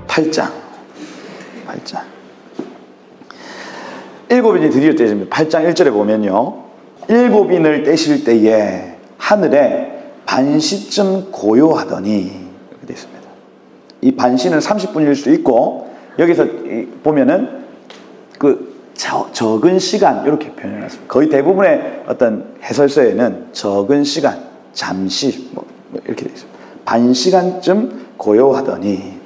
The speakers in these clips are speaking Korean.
팔장. 일곱 인이 드디어 떼집니다. 8장 1절에 보면요. 일곱 인을 떼실 때에 하늘에 반시쯤 고요하더니 이렇게 되어 있습니다. 이 반시는 30분일 수 있고 여기서 보면은 적은 시간 이렇게 표현해놨습니다. 거의 대부분의 어떤 해설서에는 적은 시간, 잠시 이렇게 되어 있습니다. 반시간쯤 고요하더니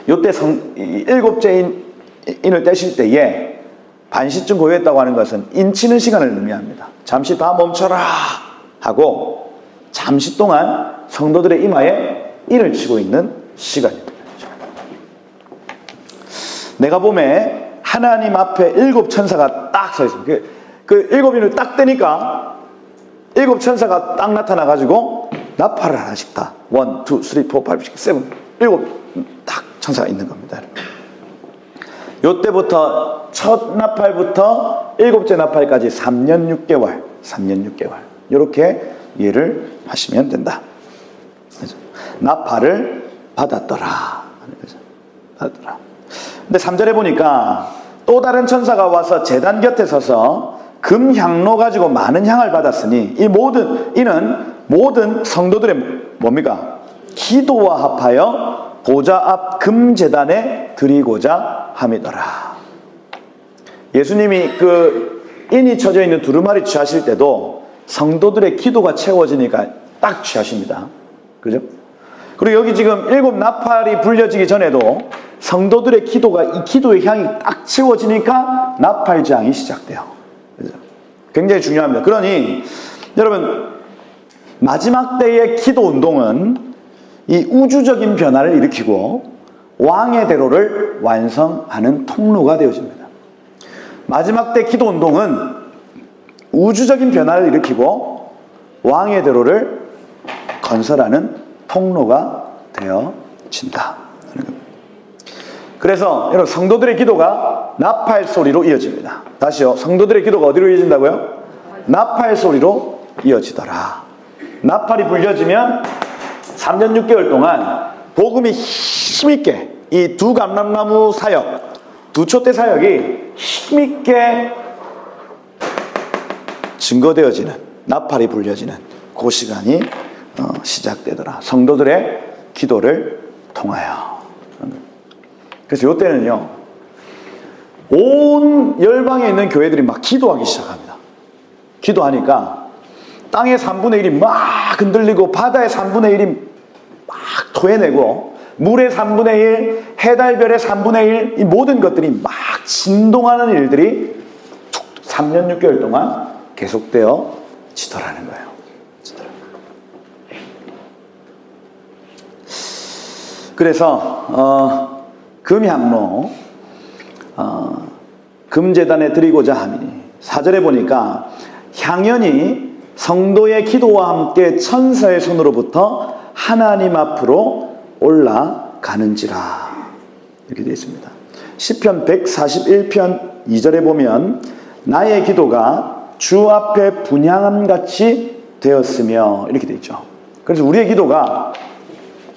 요때 일곱째 인을 떼실 때에 반시쯤 고요했다고 하는 것은 인치는 시간을 의미합니다. 잠시 다 멈춰라 하고 잠시 동안 성도들의 이마에 인을 치고 있는 시간입니다. 내가 봄에 하나님 앞에 일곱 천사가 딱 서 있습니다. 그 일곱 인을 딱 떼니까 일곱 천사가 딱 나타나가지고 나팔을 하나씩 다 1, 2, 3, 4, 5, 6, 7 일곱 딱 천사가 있는 겁니다. 요때부터 첫 나팔부터 일곱째 나팔까지 3년 6개월 이렇게 이해를 하시면 된다. 그래서 나팔을 받았더라. 근데 3절에 보니까 또 다른 천사가 와서 제단 곁에 서서 금 향로 가지고 많은 향을 받았으니 이는 모든 성도들의 뭡니까? 기도와 합하여 보좌 앞 금제단에 드리고자 함이더라. 예수님이 인이 쳐져 있는 두루마리 취하실 때도 성도들의 기도가 채워지니까 딱 취하십니다. 그죠? 그리고 여기 지금 일곱 나팔이 불려지기 전에도 성도들의 이 기도의 향이 딱 채워지니까 나팔장이 시작돼요. 그죠? 굉장히 중요합니다. 그러니 여러분 마지막 때의 기도 운동은 이 우주적인 변화를 일으키고 왕의 대로를 완성하는 통로가 되어집니다. 마지막 때 기도 운동은 우주적인 변화를 일으키고 왕의 대로를 건설하는 통로가 되어진다. 그래서 여러분 성도들의 기도가 나팔 소리로 이어집니다. 다시요. 성도들의 기도가 어디로 이어진다고요? 나팔 소리로 이어지더라. 나팔이 불려지면 3년 6개월 동안 복음이 힘있게 이 두 감람나무 사역, 두 촛대 사역이 힘있게 증거되어지는, 나팔이 불려지는 그 시간이 시작되더라. 성도들의 기도를 통하여. 그래서 이때는요 온 열방에 있는 교회들이 막 기도하기 시작합니다. 기도하니까 땅의 3분의 1이 막 흔들리고 바다의 3분의 1이 막 토해내고 물의 3분의 1, 해달별의 3분의 1 이 모든 것들이 막 진동하는 일들이 3년 6개월 동안 계속되어 지더라는 거예요. 그래서 금향로 금제단에 드리고자 함이니 4절에 보니까 향연이 성도의 기도와 함께 천사의 손으로부터 하나님 앞으로 올라가는지라 이렇게 되어 있습니다. 시편 141편 2절에 보면 나의 기도가 주 앞에 분향함같이 되었으며 이렇게 되어 있죠. 그래서 우리의 기도가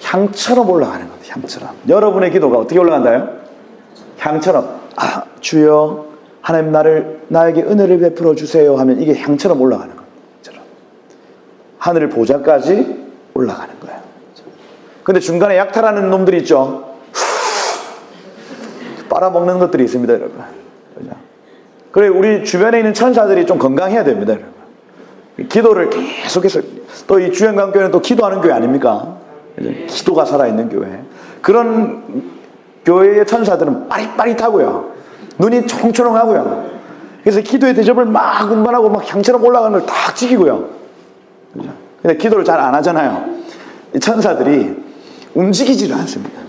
향처럼 올라가는 겁니다. 향처럼. 여러분의 기도가 어떻게 올라간다요? 향처럼. 주여 하나님 나에게 은혜를 베풀어 주세요 하면 이게 향처럼 올라가는 겁니다. 하늘 보좌까지 올라가는 거예요. 근데 중간에 약탈하는 놈들이 있죠. 빨아먹는 것들이 있습니다, 여러분. 그래 우리 주변에 있는 천사들이 좀 건강해야 됩니다, 여러분. 기도를 계속해서 또 이 주행강교회는 또 기도하는 교회 아닙니까? 기도가 살아있는 교회. 그런 교회의 천사들은 빠릿빠릿하고요. 눈이 총초롱하고요. 그래서 기도의 대접을 막 운반하고 막 향처럼 올라가는 걸 딱 지키고요. 그죠? 근데 기도를 잘 안 하잖아요. 이 천사들이 움직이지를 않습니다.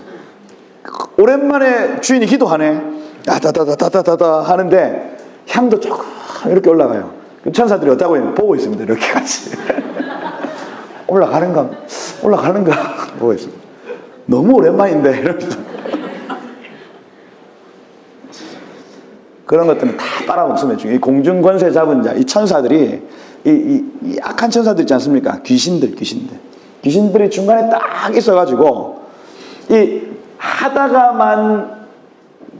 오랜만에 주인이 기도하네. 다다다다다다 하는데 향도 조금 이렇게 올라가요. 천사들이 어떻게 하고 보고 있습니다. 이렇게 같이. 올라가는가 보고 있습니다. 너무 오랜만인데 이러면서. 그런 것들은 다 빨아먹습니다. 이 공중 권세 잡은 자, 이 천사들이 이 악한 천사들 있지 않습니까? 귀신들이 중간에 딱 있어가지고 이 하다가만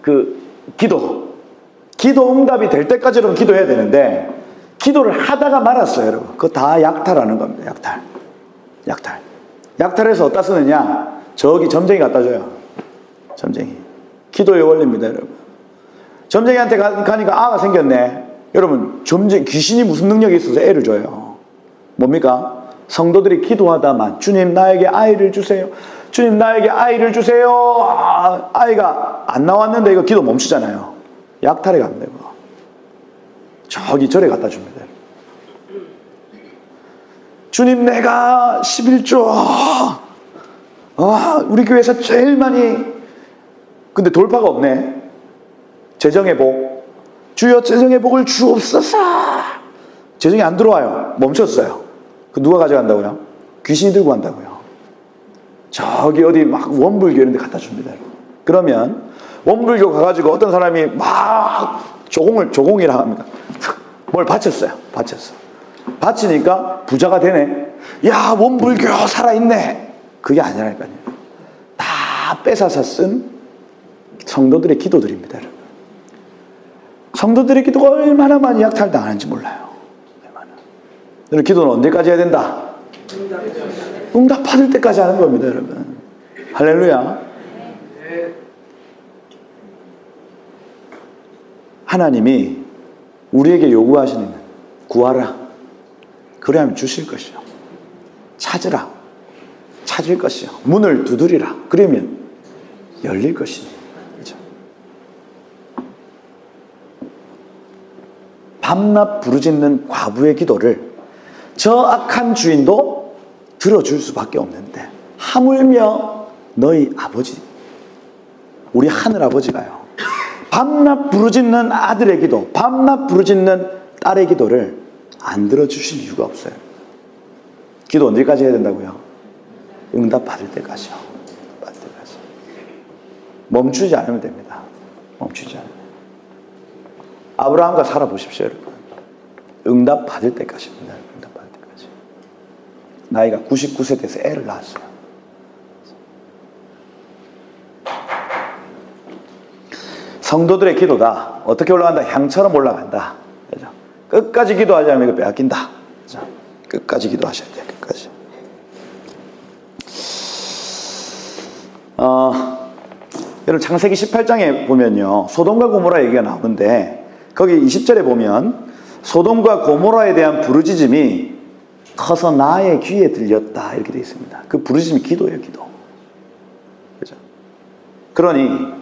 그 기도 응답이 될 때까지는 기도해야 되는데 기도를 하다가 말았어요, 여러분. 그거 다 약탈하는 겁니다. 약탈해서 어디다 쓰느냐? 저기 점쟁이 갖다 줘요. 점쟁이. 기도의 원리입니다, 여러분. 점쟁이한테 가니까 아가 생겼네. 여러분, 귀신이 무슨 능력이 있어서 애를 줘요? 뭡니까? 성도들이 기도하다만 주님 나에게 아이를 주세요. 주님 나에게 아이를 주세요. 아이가 안 나왔는데 이거 기도 멈추잖아요. 약탈해 갑니다. 이거. 저기 절에 갖다 줍니다. 주님 내가 11조 우리 교회에서 제일 많이 근데 돌파가 없네. 재정의 복 주여 재정의 복을 주옵소서. 재정이 안 들어와요. 멈췄어요. 그 누가 가져간다고요? 귀신이 들고 간다고요. 저기 어디 막 원불교 이런 데 갖다 줍니다. 그러면 원불교 가가지고 어떤 사람이 막 조공이라 합니다. 뭘 바쳤어요. 바치니까 부자가 되네. 야, 원불교 살아있네. 그게 아니라니까요. 다 뺏어서 쓴 성도들의 기도들입니다, 여러분. 성도들의 기도가 얼마나 많이 약탈당하는지 몰라요. 여러분, 기도는 언제까지 해야 된다? 응답 받을 때까지 하는 겁니다, 여러분. 할렐루야. 하나님이 우리에게 요구하시는 구하라. 그래야만 주실 것이요. 찾으라. 찾을 것이요. 문을 두드리라. 그러면 열릴 것이니. 그렇죠? 밤낮 부르짖는 과부의 기도를 저 악한 주인도 들어줄 수밖에 없는데 하물며 너희 아버지, 우리 하늘 아버지가요. 밤낮 부르짖는 아들의 기도, 밤낮 부르짖는 딸의 기도를 안 들어주실 이유가 없어요. 기도 언제까지 해야 된다고요? 응답 받을 때까지요. 멈추지 않으면 됩니다. 멈추지 않으면. 아브라함과 살아보십시오, 여러분. 응답 받을 때까지입니다. 응답 받을 때까지. 나이가 99세 돼서 애를 낳았어요. 성도들의 기도가 어떻게 올라간다? 향처럼 올라간다. 그죠? 끝까지 기도하지 않으면 이거 빼앗긴다. 그죠? 끝까지 기도하셔야 돼요. 끝까지. 여러분 창세기 18장에 보면요. 소돔과 고모라 얘기가 나오는데 거기 20절에 보면 소돔과 고모라에 대한 부르짖음이 커서 나의 귀에 들렸다. 이렇게 되어 있습니다. 그 부르짖음이 기도예요. 기도. 그죠? 그러니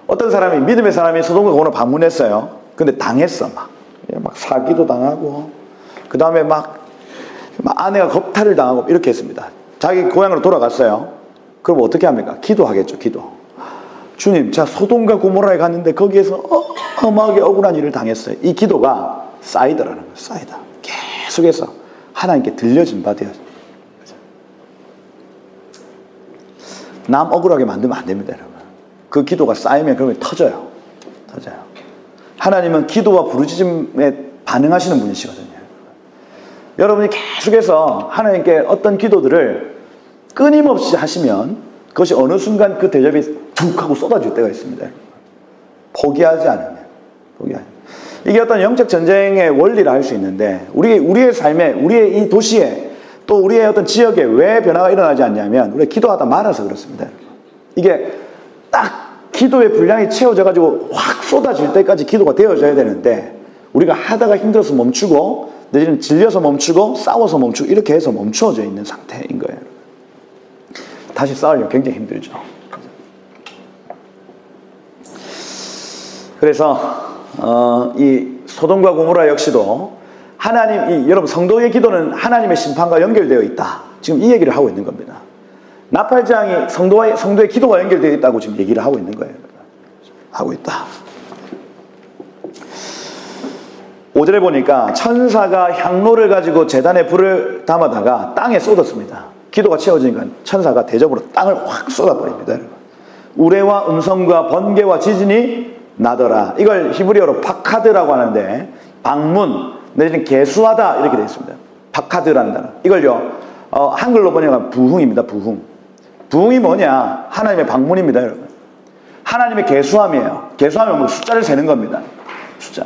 어떤 사람이 믿음의 사람이 소돔과 고모라 방문했어요. 근데 당했어. 막 사기도 당하고 그 다음에 막 아내가 겁탈을 당하고 이렇게 했습니다. 자기 고향으로 돌아갔어요. 그럼 어떻게 합니까? 기도하겠죠. 기도. 주님, 제가 소돔과 고모라에 갔는데 거기에서 어마하게 억울한 일을 당했어요. 이 기도가 쌓이더라는 거예요. 쌓이다. 계속해서 하나님께 들려진 바 되어요. 남 억울하게 만들면 안 됩니다, 여러분. 그 기도가 쌓이면 그러면 터져요. 하나님은 기도와 부르짖음에 반응하시는 분이시거든요. 여러분이 계속해서 하나님께 어떤 기도들을 끊임없이 하시면 그것이 어느 순간 그 대접이 툭 하고 쏟아질 때가 있습니다. 포기하지 않으면. 이게 어떤 영적 전쟁의 원리라 할 수 있는데 우리의 삶에, 우리의 이 도시에 또 우리의 어떤 지역에 왜 변화가 일어나지 않냐면 우리가 기도하다 말아서 그렇습니다. 이게 딱 기도의 분량이 채워져 가지고 확 쏟아질 때까지 기도가 되어져야 되는데 우리가 하다가 힘들어서 멈추고 내지는 질려서 멈추고 싸워서 멈추고 이렇게 해서 멈추어져 있는 상태인 거예요. 다시 싸우려면 굉장히 힘들죠. 그래서 이 소돔과 고모라 역시도 하나님, 여러분 성도의 기도는 하나님의 심판과 연결되어 있다. 지금 이 얘기를 하고 있는 겁니다. 나팔장이 성도의 기도가 연결되어 있다고 지금 얘기를 하고 있는 거예요. 하고 있다. 5절에 보니까 천사가 향로를 가지고 제단에 불을 담아다가 땅에 쏟았습니다. 기도가 채워지니까 천사가 대접으로 땅을 확 쏟아버립니다. 우레와 음성과 번개와 지진이 나더라. 이걸 히브리어로 파카드라고 하는데 방문 내지는 계수하다 이렇게 되어 있습니다. 파카드라는 단어. 이걸요 한글로 번역하면 부흥입니다. 부흥이 뭐냐? 하나님의 방문입니다, 여러분. 하나님의 계수함이에요. 계수하면 뭐 숫자를 세는 겁니다. 숫자.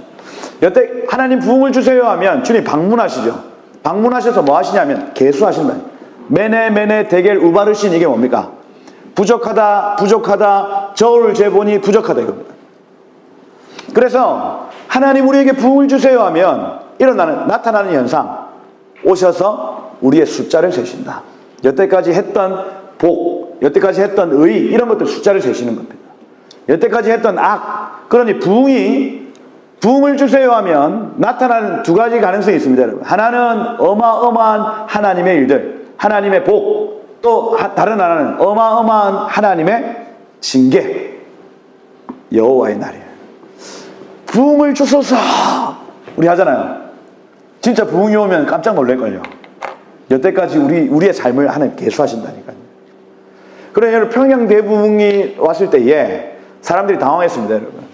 여태 하나님 부흥을 주세요 하면 주님 방문하시죠. 방문하셔서 뭐 하시냐면 계수하신다. 메네 데겔 우바르신 이게 뭡니까? 부족하다 저울 재보니 부족하다 이겁니다. 그래서 하나님 우리에게 부흥을 주세요 하면 나타나는 현상, 오셔서 우리의 숫자를 세신다. 여태까지 했던 복, 여태까지 했던 의 이런 것들 숫자를 세시는 겁니다. 여태까지 했던 악, 그러니 부흥을 주세요 하면 나타나는 두 가지 가능성이 있습니다, 여러분. 하나는 어마어마한 하나님의 일들, 하나님의 복, 또 다른 하나는 어마어마한 하나님의 징계, 여호와의 날이에요. 부흥을 주소서 우리 하잖아요. 진짜 부흥이 오면 깜짝 놀랄걸요. 여태까지 우리의 삶을 하나님 계수하신다니까요. 그래 여러분, 평양 대부흥이 왔을 때에 사람들이 당황했습니다, 여러분.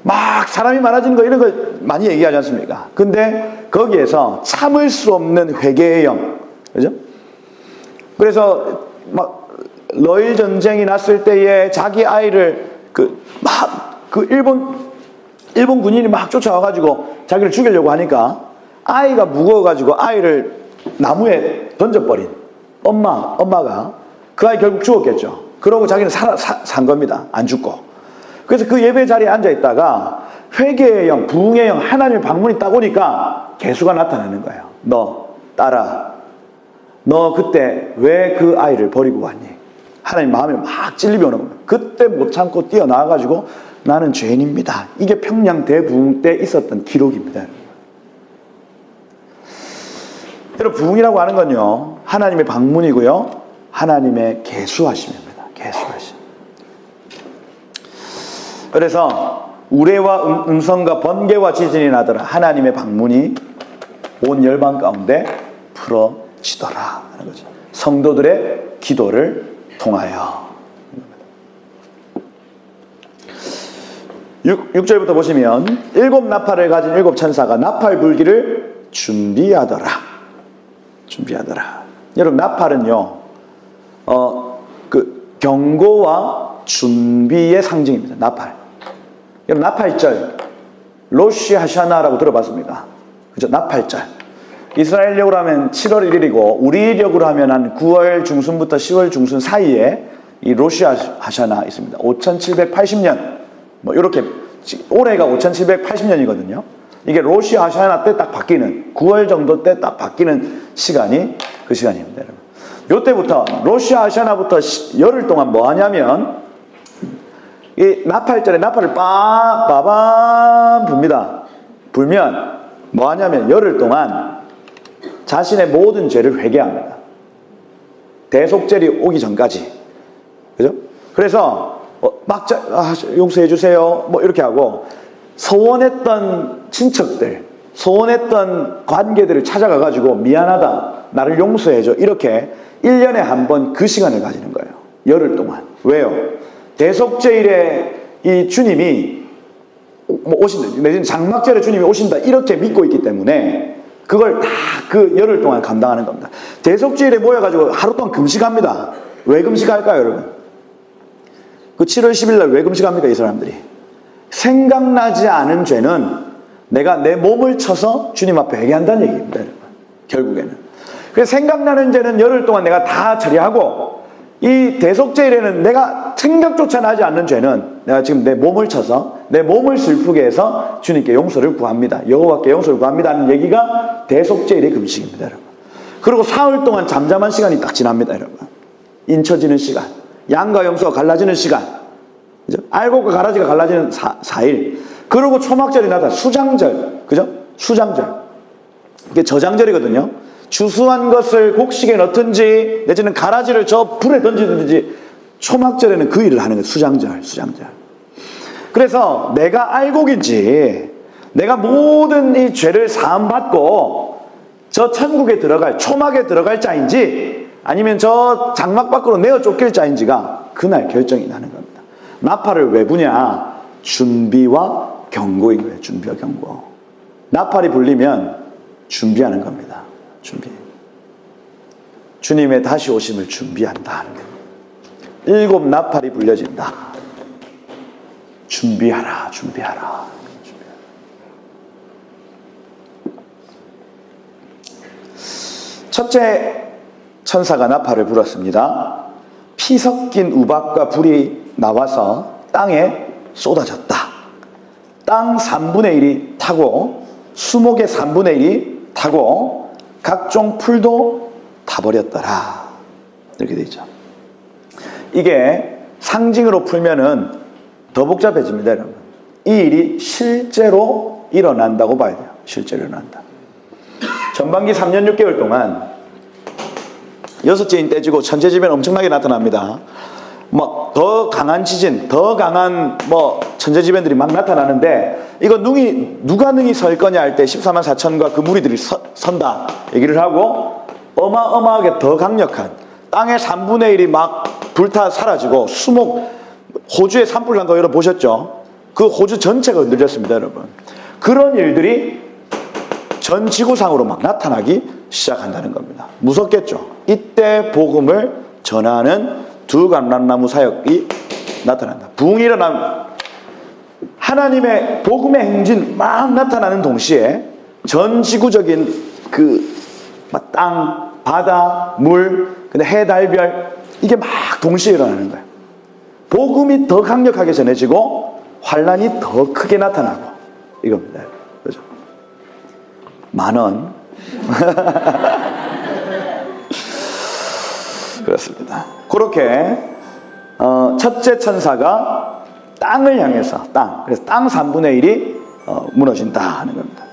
막 사람이 많아지는 거 이런 거 많이 얘기하지 않습니까? 근데 거기에서 참을 수 없는 회개의 영, 그죠? 그래서 막 러일 전쟁이 났을 때에 자기 아이를 일본 군인이 막 쫓아와가지고 자기를 죽이려고 하니까 아이가 무거워가지고 아이를 나무에 던져버린 엄마가 그 아이 결국 죽었겠죠. 그러고 자기는 산 겁니다. 안 죽고. 그래서 그 예배 자리에 앉아있다가 회개의 영, 부흥의 영, 하나님의 방문이 딱 오니까 개수가 나타나는 거예요. 너 딸아, 너 그때 왜 그 아이를 버리고 왔니? 하나님 마음에 막 찔림이 오는 거예요. 그때 못 참고 뛰어나와가지고 나는 죄인입니다. 이게 평양 대부흥 때 있었던 기록입니다. 여러분, 부흥이라고 하는 건요, 하나님의 방문이고요, 하나님의 계수하심입니다. 계수하심. 그래서 우레와 음성과 번개와 지진이 나더라. 하나님의 방문이 온 열방 가운데 풀어지더라 하는 거죠. 성도들의 기도를 통하여. 6절부터 보시면 일곱 나팔을 가진 일곱 천사가 나팔 불기를 준비하더라. 여러분, 나팔은요 경고와 준비의 상징입니다. 나팔. 여러분, 나팔절 로시 하샤나라고 들어봤습니까? 그죠? 나팔절. 이스라엘력으로 하면 7월 1일이고 우리력으로 하면 한 9월 중순부터 10월 중순 사이에 이 로시 하샤나 있습니다. 5780년 뭐 이렇게 올해가 5780년이거든요. 이게 로시 하샤나 때 딱 바뀌는 9월 정도 때 딱 바뀌는 시간이 그 시간입니다, 여러분. 요때부터 로시 하샤나부터 열흘 동안 뭐 하냐면 이 나팔절에 나팔을 빠밤 붑니다. 불면 뭐 하냐면 열흘 동안 자신의 모든 죄를 회개합니다. 대속절이 오기 전까지. 그죠? 그래서 용서해 주세요 뭐 이렇게 하고 소원했던 친척들, 소원했던 관계들을 찾아가 가지고 미안하다, 나를 용서해 줘, 이렇게 1년에 한 번 그 시간을 가지는 거예요. 열흘 동안. 왜요? 대속제일에 이 주님이 오신다, 내지는 장막절에 주님이 오신다, 이렇게 믿고 있기 때문에 그걸 다 그 열흘 동안 감당하는 겁니다. 대속제일에 모여가지고 하루 동안 금식합니다. 왜 금식할까요, 여러분? 그 7월 10일 날 왜 금식합니까, 이 사람들이? 생각나지 않은 죄는 내가 내 몸을 쳐서 주님 앞에 회개한다는 얘기입니다, 여러분. 결국에는. 그래서 생각나는 죄는 열흘 동안 내가 다 처리하고, 이 대속죄일에는 내가 생각조차 나지 않는 죄는 내가 지금 내 몸을 쳐서 내 몸을 슬프게 해서 주님께 용서를 구합니다. 여호와께 용서를 구합니다 하는 얘기가 대속죄일의 금식입니다, 여러분. 그리고 사흘 동안 잠잠한 시간이 딱 지납니다, 여러분. 인쳐지는 시간, 양과 염소가 갈라지는 시간, 그죠? 알곡과 가라지가 갈라지는 4일. 그리고 초막절이 나다. 수장절, 그죠? 수장절. 이게 저장절이거든요. 주수한 것을 곡식에 넣든지 내지는 가라지를 저 불에 던지든지 초막절에는 그 일을 하는 거예요. 수장절. 그래서 내가 알곡인지, 내가 모든 이 죄를 사함받고 저 천국에 들어갈, 초막에 들어갈 자인지 아니면 저 장막 밖으로 내어 쫓길 자인지가 그날 결정이 나는 겁니다. 나팔을 왜 부냐? 준비와 경고인 거예요. 준비와 경고. 나팔이 불리면 준비하는 겁니다. 준비. 주님의 다시 오심을 준비한다 하는 거예요. 7 나팔이 불려진다. 준비하라, 준비하라. 첫째 천사가 나팔을 불었습니다. 피 섞인 우박과 불이 나와서 땅에 쏟아졌다. 땅 3분의 1이 타고 수목의 3분의 1이 타고 각종 풀도 타버렸더라. 이렇게 되어 있죠. 이게 상징으로 풀면은 더 복잡해집니다, 여러분. 이 일이 실제로 일어난다고 봐야 돼요. 실제로 일어난다. 전반기 3년 6개월 동안 6째인 떼지고 천재지변 엄청나게 나타납니다. 막 더 강한 지진, 더 강한 천재지변들이 막 나타나는데 이거 누가 능히 설 거냐 할 때 14만 4천과 그 무리들이 선다 얘기를 하고 어마어마하게 더 강력한 땅의 3분의 1이 막 불타 사라지고 수목 호주에 산불 난 거 여러분 보셨죠? 그 호주 전체가 흔들렸습니다, 여러분. 그런 일들이 전 지구상으로 막 나타나기 시작한다는 겁니다. 무섭겠죠? 이때 복음을 전하는 두 감람나무 사역이 나타난다. 부흥이 일어나면 하나님의 복음의 행진 막 나타나는 동시에 전 지구적인 그 땅, 바다, 물, 근데 해, 달, 별 이게 막 동시에 일어나는 거예요. 복음이 더 강력하게 전해지고 환란이 더 크게 나타나고 이겁니다. 그죠? 10,000원. 그렇습니다. 그렇게 첫째 천사가 땅을 향해서 그래서 땅 3분의 1이 무너진다 하는 겁니다.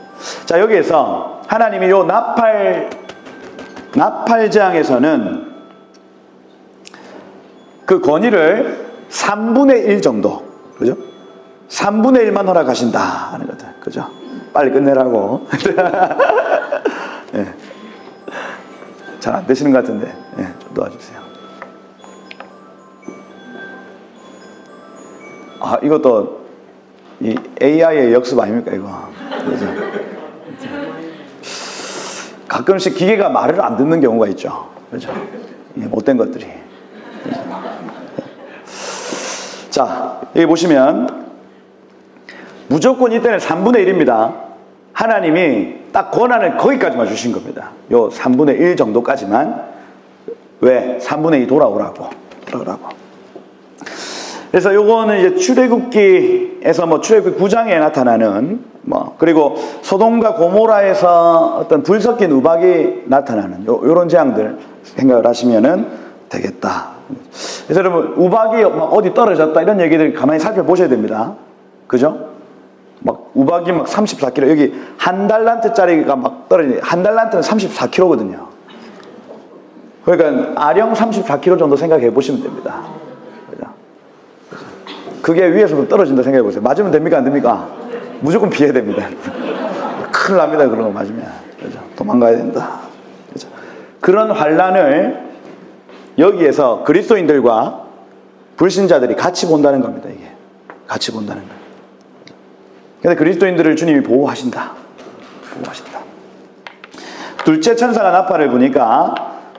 자, 여기에서 하나님이 요 나팔장에서는 그 권위를 3분의 1 정도, 그죠? 3분의 1만 허락하신다 하는 거죠. 그죠? 빨리 끝내라고. 네. 잘 안 되시는 것 같은데, 네, 좀 도와주세요. 아, 이것도 이 AI의 역습 아닙니까, 이거? 그죠? 가끔씩 기계가 말을 안 듣는 경우가 있죠. 그죠? 못된 것들이. 그죠? 자, 여기 보시면 무조건 이때는 3분의 1입니다. 하나님이 딱 권한을 거기까지만 주신 겁니다. 요 3분의 1 정도까지만. 왜? 3분의 2 돌아오라고. 그래서 요거는 이제 출애굽기에서 출애굽기 9장에 나타나는 그리고 소돔과 고모라에서 어떤 불 섞인 우박이 나타나는 요런 재앙들 생각을 하시면은 되겠다. 그래서 여러분 우박이 어디 떨어졌다 이런 얘기들 가만히 살펴보셔야 됩니다. 그죠? 우박이 34kg, 여기 한 달란트짜리가 떨어지네. 한 달란트는 34kg거든요. 그러니까 아령 34kg 정도 생각해 보시면 됩니다. 그죠? 그게 위에서도 떨어진다 생각해 보세요. 맞으면 됩니까? 안 됩니까? 무조건 피해야 됩니다. 큰일 납니다. 그런 거 맞으면. 그죠? 도망가야 된다. 그죠? 그런 환란을 여기에서 그리스도인들과 불신자들이 같이 본다는 겁니다. 이게 같이 본다는 거예요. 근데 그리스도인들을 주님이 보호하신다. 둘째 천사가 나팔을 부니까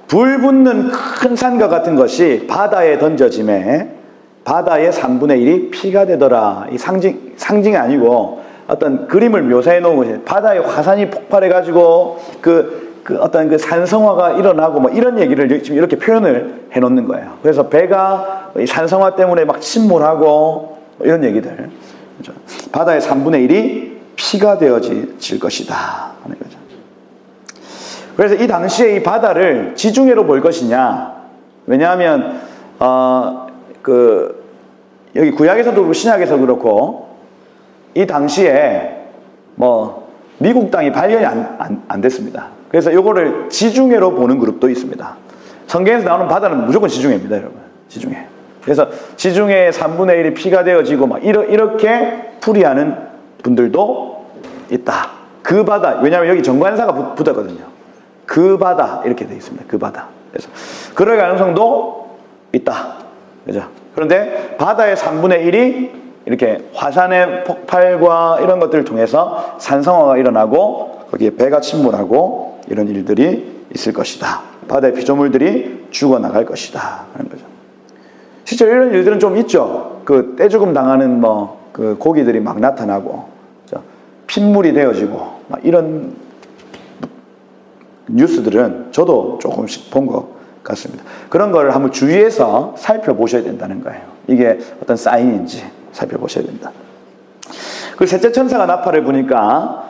불 붙는 큰 산과 같은 것이 바다에 던져짐에 바다의 3분의 1이 피가 되더라. 이 상징이 아니고 어떤 그림을 묘사해 놓은 것이 바다에 화산이 폭발해가지고 어떤 그 산성화가 일어나고 이런 얘기를 지금 이렇게 표현을 해 놓는 거예요. 그래서 배가 산성화 때문에 막 침몰하고 이런 얘기들. 그렇죠? 바다의 3분의 1이 피가 되어질 것이다 하는 거죠. 그래서 이 당시에 이 바다를 지중해로 볼 것이냐? 왜냐하면 여기 구약에서도 그렇고 신약에서 그렇고 이 당시에 미국 땅이 발견이 안 됐습니다. 그래서 이거를 지중해로 보는 그룹도 있습니다. 성경에서 나오는 바다는 무조건 지중해입니다, 여러분. 지중해. 그래서 지중해의 3분의 1이 피가 되어지고 이렇게 풀이하는 분들도 있다. 그 바다, 왜냐하면 여기 정관사가 붙었거든요. 그 바다 이렇게 되어 있습니다. 그 바다. 그래서 그럴 가능성도 있다. 그죠? 그런데 바다의 3분의 1이 이렇게 화산의 폭발과 이런 것들을 통해서 산성화가 일어나고 거기에 배가 침몰하고 이런 일들이 있을 것이다. 바다의 피조물들이 죽어나갈 것이다 하는 거죠. 실제로 이런 일들은 좀 있죠. 그 떼죽음 당하는 그 고기들이 막 나타나고 핏물이 되어지고 막 이런 뉴스들은 저도 조금씩 본 것 같습니다. 그런 걸 한번 주의해서 살펴보셔야 된다는 거예요. 이게 어떤 사인인지 살펴보셔야 된다. 그 셋째 천사가 나팔을 부니까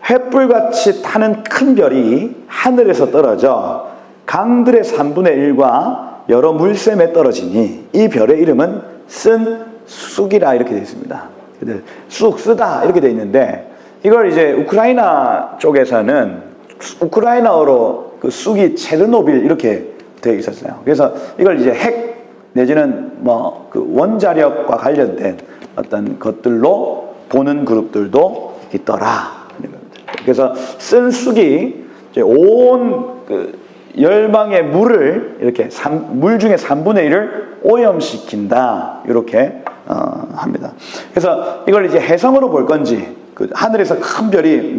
횃불같이 타는 큰 별이 하늘에서 떨어져 강들의 3분의 1과 여러 물샘에 떨어지니 이 별의 이름은 쓴 쑥이라 이렇게 되어 있습니다. 쑥 쓰다 이렇게 되어 있는데 이걸 이제 우크라이나 쪽에서는 우크라이나어로 그 쑥이 체르노빌 이렇게 되어 있었어요. 그래서 이걸 이제 핵 내지는 그 원자력과 관련된 어떤 것들로 보는 그룹들도 있더라. 그래서 쓴 쑥이 이제 온 그 열방의 물을 이렇게 물 중에 3분의 1을 오염시킨다. 이렇게 합니다. 그래서 이걸 이제 해성으로 볼 건지 그 하늘에서 큰 별이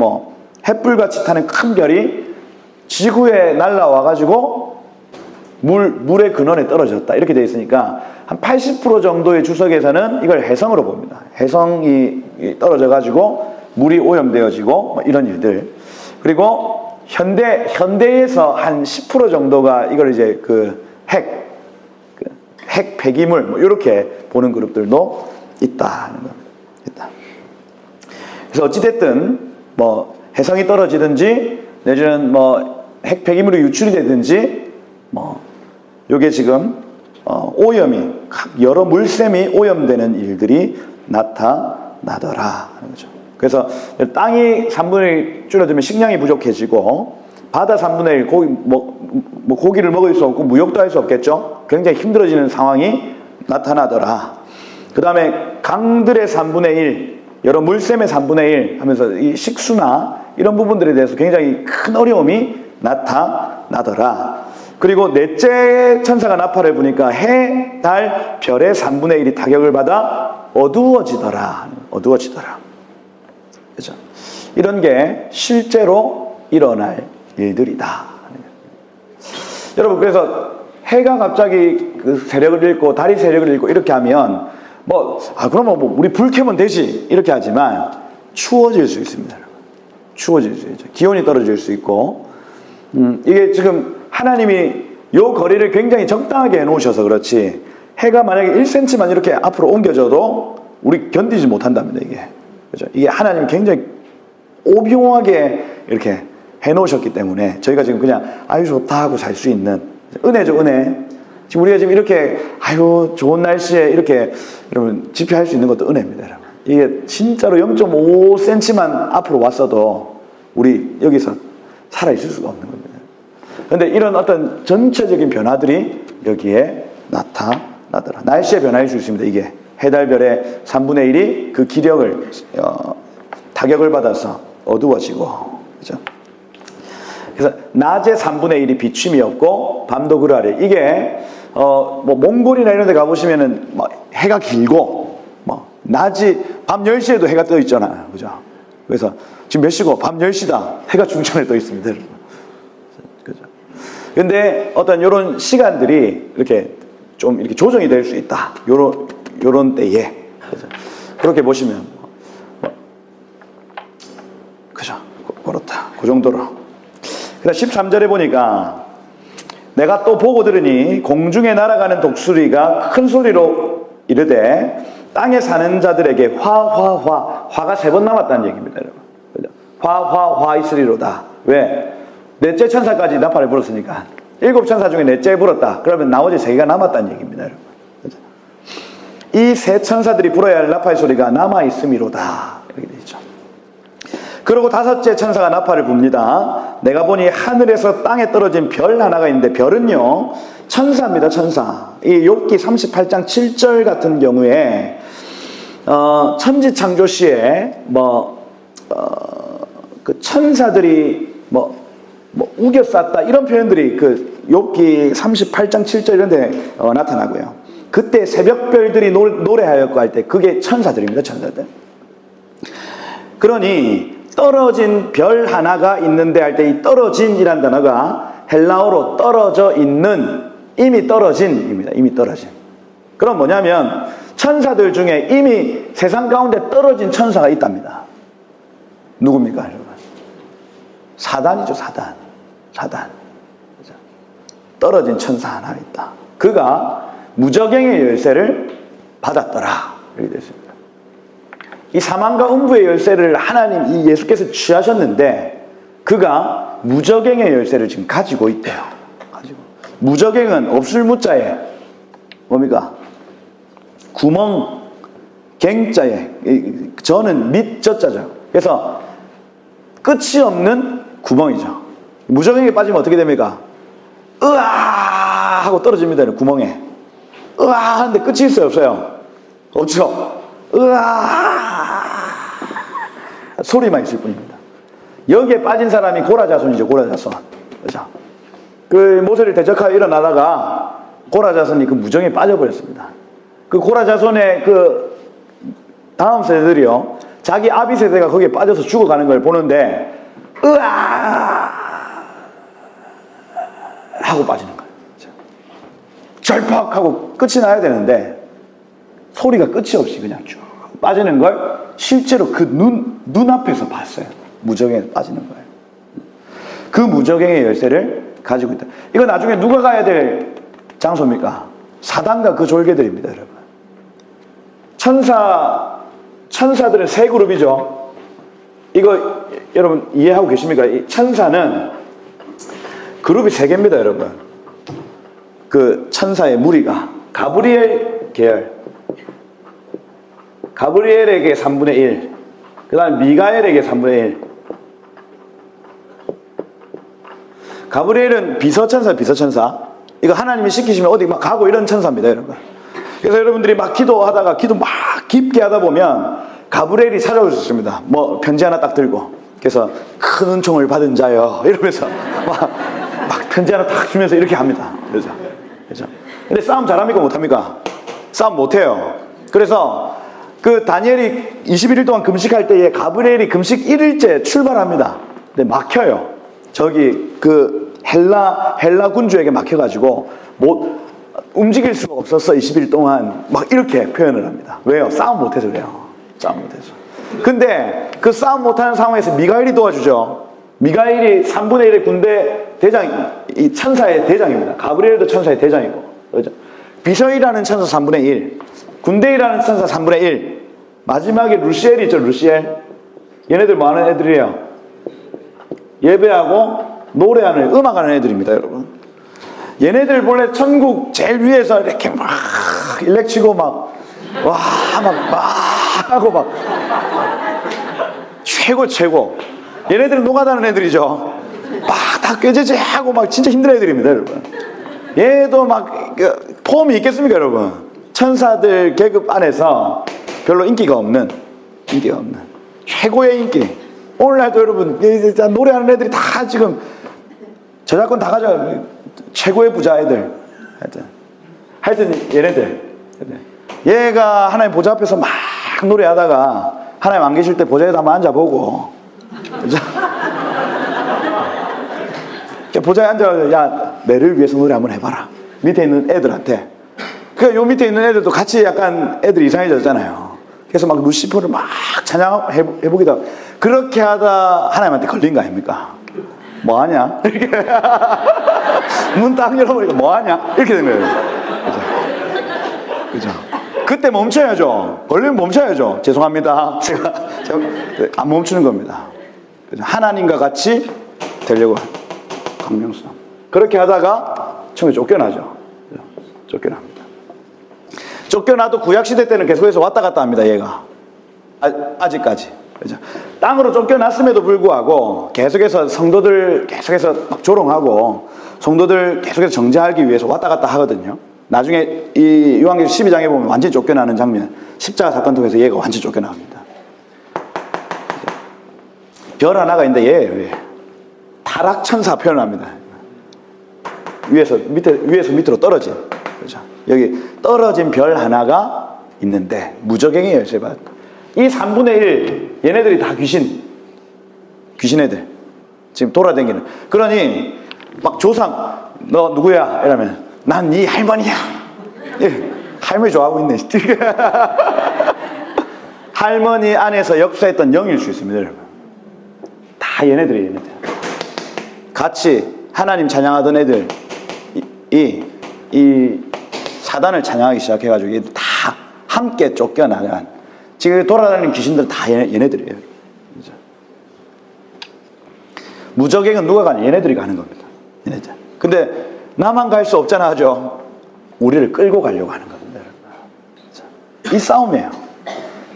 햇불같이 타는 큰 별이 지구에 날라와 가지고 물의 근원에 떨어졌다. 이렇게 되어 있으니까 한 80% 정도의 주석에서는 이걸 해성으로 봅니다. 해성이 떨어져 가지고 물이 오염되어지고 이런 일들. 그리고 현대에서 한 10% 정도가 이걸 이제 핵 폐기물 이렇게 보는 그룹들도 있다는 겁니다. 그래서 어찌됐든 해성이 떨어지든지 내지는 핵 폐기물이 유출이 되든지 요게 지금 오염이 여러 물샘이 오염되는 일들이 나타나더라 하는 거죠. 그래서 땅이 3분의 1 줄어들면 식량이 부족해지고 바다 3분의 1 고기를 먹을 수 없고 무역도 할 수 없겠죠. 굉장히 힘들어지는 상황이 나타나더라. 그 다음에 강들의 3분의 1 여러 물샘의 3분의 1 하면서 이 식수나 이런 부분들에 대해서 굉장히 큰 어려움이 나타나더라. 그리고 넷째 천사가 나팔을 부니까 해, 달, 별의 3분의 1이 타격을 받아 어두워지더라. 그죠? 이런 게 실제로 일어날 일들이다. 여러분, 그래서 해가 갑자기 그 세력을 잃고 달이 세력을 잃고 이렇게 하면 그러면 우리 불 켜면 되지 이렇게 하지만 추워질 수 있습니다. 추워질 수 있죠. 기온이 떨어질 수 있고 이게 지금 하나님이 요 거리를 굉장히 적당하게 해놓으셔서 그렇지 해가 만약에 1cm만 이렇게 앞으로 옮겨져도 우리 견디지 못한답니다. 이게 그죠? 이게 하나님이 굉장히 오묘하게 이렇게 해놓으셨기 때문에 저희가 지금 그냥 아유 좋다 하고 살 수 있는 은혜죠. 은혜. 지금 우리가 지금 이렇게 아유 좋은 날씨에 이렇게 여러분 집회할 수 있는 것도 은혜입니다. 여러분. 이게 진짜로 0.5cm만 앞으로 왔어도 우리 여기서 살아있을 수가 없는 겁니다. 그런데 이런 어떤 전체적인 변화들이 여기에 나타나더라. 날씨의 변화일 수 있습니다. 이게 해달별의 3분의 1이 그 기력을 타격을 받아서 어두워지고 그죠? 그래서 낮에 3분의 1이 비춤이 없고 밤도 그러하래. 이게 몽골이나 이런 데 가보시면은 해가 길고 낮이 밤 10시에도 해가 떠 있잖아요. 그죠? 그래서 지금 몇 시고 밤 10시다. 해가 중천에 떠 있습니다. 그죠? 근데 어떤 요런 시간들이 이렇게 좀 이렇게 조정이 될 수 있다. 요런 때에. 그죠? 그렇게 보시면 그죠? 그렇다. 그 정도로. 그래서 13절에 보니까 내가 또 보고 들으니 공중에 날아가는 독수리가 큰 소리로 이르되 땅에 사는 자들에게 화가 3번 남았다는 얘기입니다. 여러분. 화 있으리로다. 왜? 넷째 천사까지 나팔을 불었으니까 7 천사 중에 넷째 불었다. 그러면 나머지 3개가 남았다는 얘기입니다. 여러분. 이 3 천사들이 불어야 할 나팔 소리가 남아있음이로다. 이렇게 되어 있죠. 그리고 5째 천사가 나팔을 붑니다. 내가 보니 하늘에서 땅에 떨어진 별 하나가 있는데 별은요 천사입니다. 천사. 이 욥기 38장 7절 같은 경우에 천지창조시에 그 천사들이 우겨 쌌다 이런 표현들이 그 욥기 38장 7절 이런 데 나타나고요. 그때 새벽별들이 노래하였고 할 때 그게 천사들입니다. 천사들. 그러니 떨어진 별 하나가 있는데 할 때 이 떨어진이란 단어가 헬라어로 떨어져 있는, 이미 떨어진입니다. 이미 떨어진. 그럼 뭐냐면 천사들 중에 이미 세상 가운데 떨어진 천사가 있답니다. 누굽니까, 여러분? 사단이죠, 사단. 사단. 그죠? 떨어진 천사 하나 있다. 그가 무저갱의 열쇠를 받았더라. 이렇게 되어 있습니다. 이 사망과 음부의 열쇠를 하나님, 이 예수께서 취하셨는데 그가 무저갱의 열쇠를 지금 가지고 있대요. 가지고. 무저갱은 없을 무자에 뭡니까? 구멍, 갱자에, 저는 밑 저자죠. 그래서 끝이 없는 구멍이죠. 무저갱에 빠지면 어떻게 됩니까? 으아 하고 떨어집니다. 구멍에. 으아 하는데 끝이 있어요, 없어요? 없죠. 으아 소리만 있을 뿐입니다. 여기에 빠진 사람이 고라자손이죠. 고라자손. 그렇죠? 그 모세를 대적하여 일어나다가 고라자손이 그 무정에 빠져버렸습니다. 그 고라자손의 그 다음 세대들이요, 자기 아비 세대가 거기에 빠져서 죽어가는 걸 보는데 으아 하고 빠지는 거예요. 절팍하고 끝이 나야 되는데 소리가 끝이 없이 그냥 쭉 빠지는 걸 실제로 그 눈앞에서 봤어요. 무저갱에 빠지는 거예요. 그 무저갱의 열쇠를 가지고 있다. 이거 나중에 누가 가야 될 장소입니까? 사단과 그 졸개들입니다, 여러분. 천사들은 세 그룹이죠. 이거 여러분 이해하고 계십니까? 이 천사는 그룹이 세 개입니다, 여러분. 그 천사의 무리가 가브리엘 계열, 가브리엘에게 3분의 1, 그 다음 미가엘에게 3분의 1. 가브리엘은 비서천사. 이거 하나님이 시키시면 어디 막 가고 이런 천사입니다, 여러분. 그래서 여러분들이 막 기도하다가 기도 막 깊게 하다 보면 가브리엘이 찾아올 수 있습니다. 뭐 편지 하나 딱 들고, 그래서 큰 은총을 받은 자여 이러면서 막 편지 하나 딱 주면서 이렇게 합니다. 그렇죠? 근데 싸움 잘합니까, 못합니까? 싸움 못해요. 그래서 그 다니엘이 21일 동안 금식할 때에 가브리엘이 금식 1일째 출발합니다. 근데 막혀요. 저기 그 헬라 군주에게 막혀가지고 못 움직일 수가 없었어. 20일 동안 막 이렇게 표현을 합니다. 왜요? 싸움 못해서 그래요. 싸움 못해서. 근데 그 싸움 못하는 상황에서 미가엘이 도와주죠. 미가엘이 3분의 1의 군대 대장, 이 천사의 대장입니다. 가브리엘도 천사의 대장이고, 그렇죠? 비서이라는 천사 3분의 1, 군대이라는 천사 3분의 1, 마지막에 루시엘이 있죠. 루시엘. 얘네들 뭐 하는 애들이에요? 예배하고 노래하는, 음악하는 애들입니다, 여러분. 얘네들 본래 천국 제일 위에서 이렇게 막 일렉치고 막 하고 막 최고. 얘네들은 노가다는 애들이죠. 막 다 꾀죄죄하고 막 진짜 힘든 애들입니다, 여러분. 얘도 막 폼이 있겠습니까, 여러분? 천사들 계급 안에서 별로 인기가 없는 최고의 인기. 오늘날도 여러분 노래하는 애들이 다 지금 저작권 다 가져. 최고의 부자 애들. 하여튼 얘네들. 얘가 하나님 보좌 앞에서 막 노래하다가 하나님 안 계실 때 보좌에다 한번 앉아보고, 그죠? 보좌에 앉아서 야, 내를 위해서 노래 한번 해봐라. 밑에 있는 애들한테. 요 밑에 있는 애들도 같이 약간 애들이 이상해졌잖아요. 그래서 막 루시퍼를 막 찬양해보기도 하고. 그렇게 하다 하나님한테 걸린 거 아닙니까? 뭐하냐? 이렇게 문 딱 열어보니까 뭐하냐? 이렇게 된 거예요. 그죠? 그때 멈춰야죠. 걸리면 멈춰야죠. 죄송합니다. 제가 안 멈추는 겁니다. 그죠? 하나님과 같이 되려고 강명성. 그렇게 하다가 처음에 쫓겨나죠. 그죠? 쫓겨납니다. 쫓겨나도 구약시대 때는 계속해서 왔다 갔다 합니다, 얘가. 아직까지. 그죠? 땅으로 쫓겨났음에도 불구하고 계속해서 성도들 계속해서 막 조롱하고 성도들 계속해서 정죄하기 위해서 왔다 갔다 하거든요. 나중에 이 요한계시록 12장에 보면 완전히 쫓겨나는 장면, 십자가 사건 통해서 얘가 완전히 쫓겨나갑니다. 별 하나가 있는데 얘 타락천사 표현합니다. 위에서 밑으로 떨어진. 그죠? 여기 떨어진 별 하나가 있는데 무적행의 열쇠 받았다. 이 3분의 1 얘네들이 다 귀신 애들 지금 돌아다니는. 그러니 막 조상 너 누구야? 이러면 난 네 할머니야. 예, 할머니 좋아하고 있네. 할머니 안에서 역사했던 영일 수 있습니다, 여러분. 다 얘네들. 같이 하나님 찬양하던 애들 이 사단을 찬양하기 시작해가지고 얘들 다 함께 쫓겨나간 지금 돌아다니는 귀신들 다 얘네들이에요. 그렇죠? 무적행은 누가 가냐? 얘네들이 가는 겁니다. 얘네들. 근데 나만 갈 수 없잖아 하죠. 우리를 끌고 가려고 하는 겁니다. 그렇죠? 이 싸움이에요.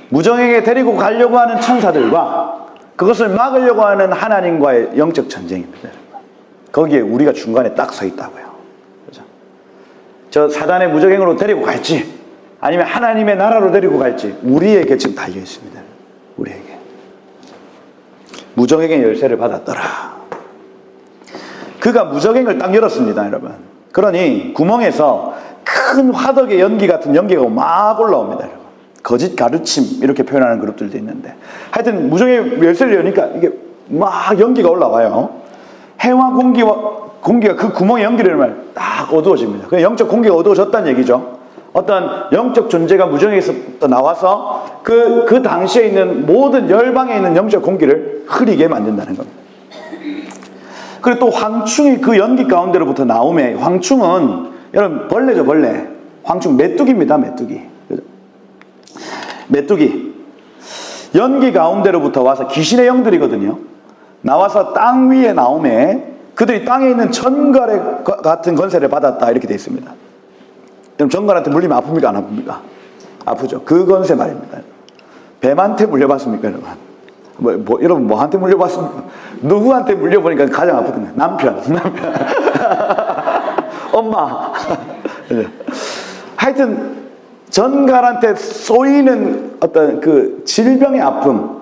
무적행에 데리고 가려고 하는 천사들과 그것을 막으려고 하는 하나님과의 영적 전쟁입니다. 거기에 우리가 중간에 딱 서 있다고요. 그렇죠? 저 사단의 무적행으로 데리고 갈지 아니면 하나님의 나라로 데리고 갈지 우리에게 지금 달려 있습니다. 우리에게. 무적행의 열쇠를 받았더라. 그가 무적행을 딱 열었습니다, 여러분. 그러니 구멍에서 큰 화덕의 연기 같은 연기가 막 올라옵니다, 여러분. 거짓 가르침 이렇게 표현하는 그룹들도 있는데 하여튼 무적행의 열쇠를 여니까 이게 막 연기가 올라와요. 해와 공기가 그 구멍에 연기를 하면 딱 어두워집니다. 그 영적 공기가 어두워졌다는 얘기죠. 어떤 영적 존재가 무정에서 나와서 그 당시에 있는 모든 열방에 있는 영적 공기를 흐리게 만든다는 겁니다. 그리고 또 황충이 그 연기 가운데로부터 나오면 황충은 여러분 벌레죠, 벌레. 황충 메뚜기입니다, 메뚜기. 메뚜기. 연기 가운데로부터 와서 귀신의 영들이거든요. 나와서 땅 위에 나오면 그들이 땅에 있는 전갈의 같은 건세를 받았다 이렇게 되어 있습니다. 그럼 전갈한테 물리면 아픕니까 안 아픕니까? 아프죠. 그 건세 말입니다. 뱀한테 물려봤습니까 여러분? 여러분 뭐한테 물려봤습니까? 누구한테 물려보니까 가장 아프거든요. 남편 엄마. 하여튼 전갈한테 쏘이는 어떤 그 질병의 아픔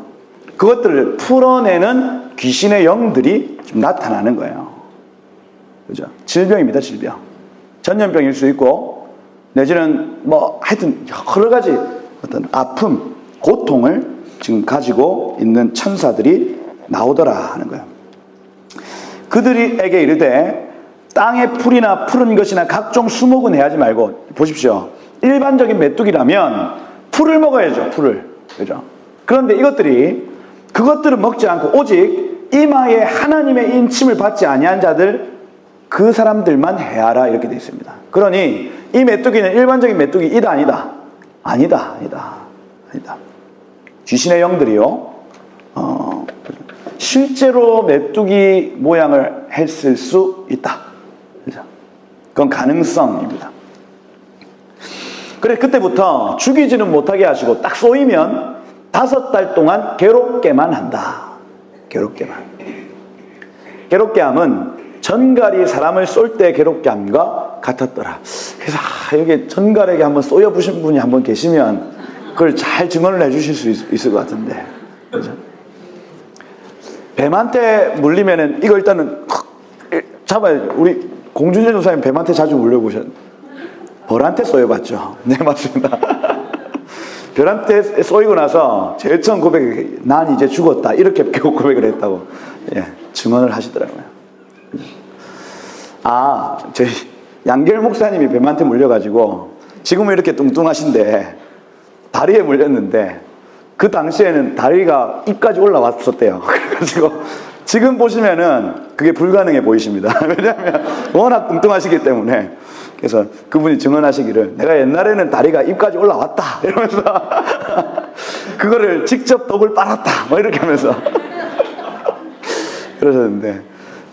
그것들을 풀어내는 귀신의 영들이 좀 나타나는 거예요. 그죠? 질병입니다, 질병. 전염병일 수 있고, 내지는 뭐, 하여튼 여러 가지 어떤 아픔, 고통을 지금 가지고 있는 천사들이 나오더라 하는 거예요. 그들에게 이르되, 땅에 풀이나 푸른 것이나 각종 수목은 해하지 말고, 보십시오. 일반적인 메뚜기라면 풀을 먹어야죠, 풀을. 그죠? 그런데 그것들은 먹지 않고 오직 이마에 하나님의 인침을 받지 아니한 자들 그 사람들만 해하라 이렇게 되어 있습니다. 그러니 이 메뚜기는 일반적인 메뚜기이다 아니다? 아니다. 귀신의 영들이요. 실제로 메뚜기 모양을 했을 수 있다. 그죠? 그건 가능성입니다. 그래 그때부터 죽이지는 못하게 하시고 딱 쏘이면 5달 동안 괴롭게만 한다. 괴롭게 함은 전갈이 사람을 쏠 때 괴롭게 함과 같았더라. 그래서 여기 전갈에게 한번 쏘여보신 분이 한번 계시면 그걸 잘 증언을 해주실 수 있을 것 같은데. 그죠? 뱀한테 물리면은 이거 일단은 잡아야죠. 우리 공준현 조사님 뱀한테 자주 물려보셨. 벌한테 쏘여봤죠. 네 맞습니다. 별한테 쏘이고 나서 제일 처음 고백이 난 이제 죽었다 이렇게 고백을 했다고 증언을 하시더라고요. 저희 양결 목사님이 뱀한테 물려가지고 지금은 이렇게 뚱뚱하신데 다리에 물렸는데 그 당시에는 다리가 입까지 올라왔었대요. 그래가지고 지금 보시면은 그게 불가능해 보이십니다. 왜냐하면 워낙 뚱뚱하시기 때문에. 그래서 그분이 증언하시기를 내가 옛날에는 다리가 입까지 올라왔다 이러면서 그거를 직접 독을 빨았다 뭐 이렇게 하면서 그러셨는데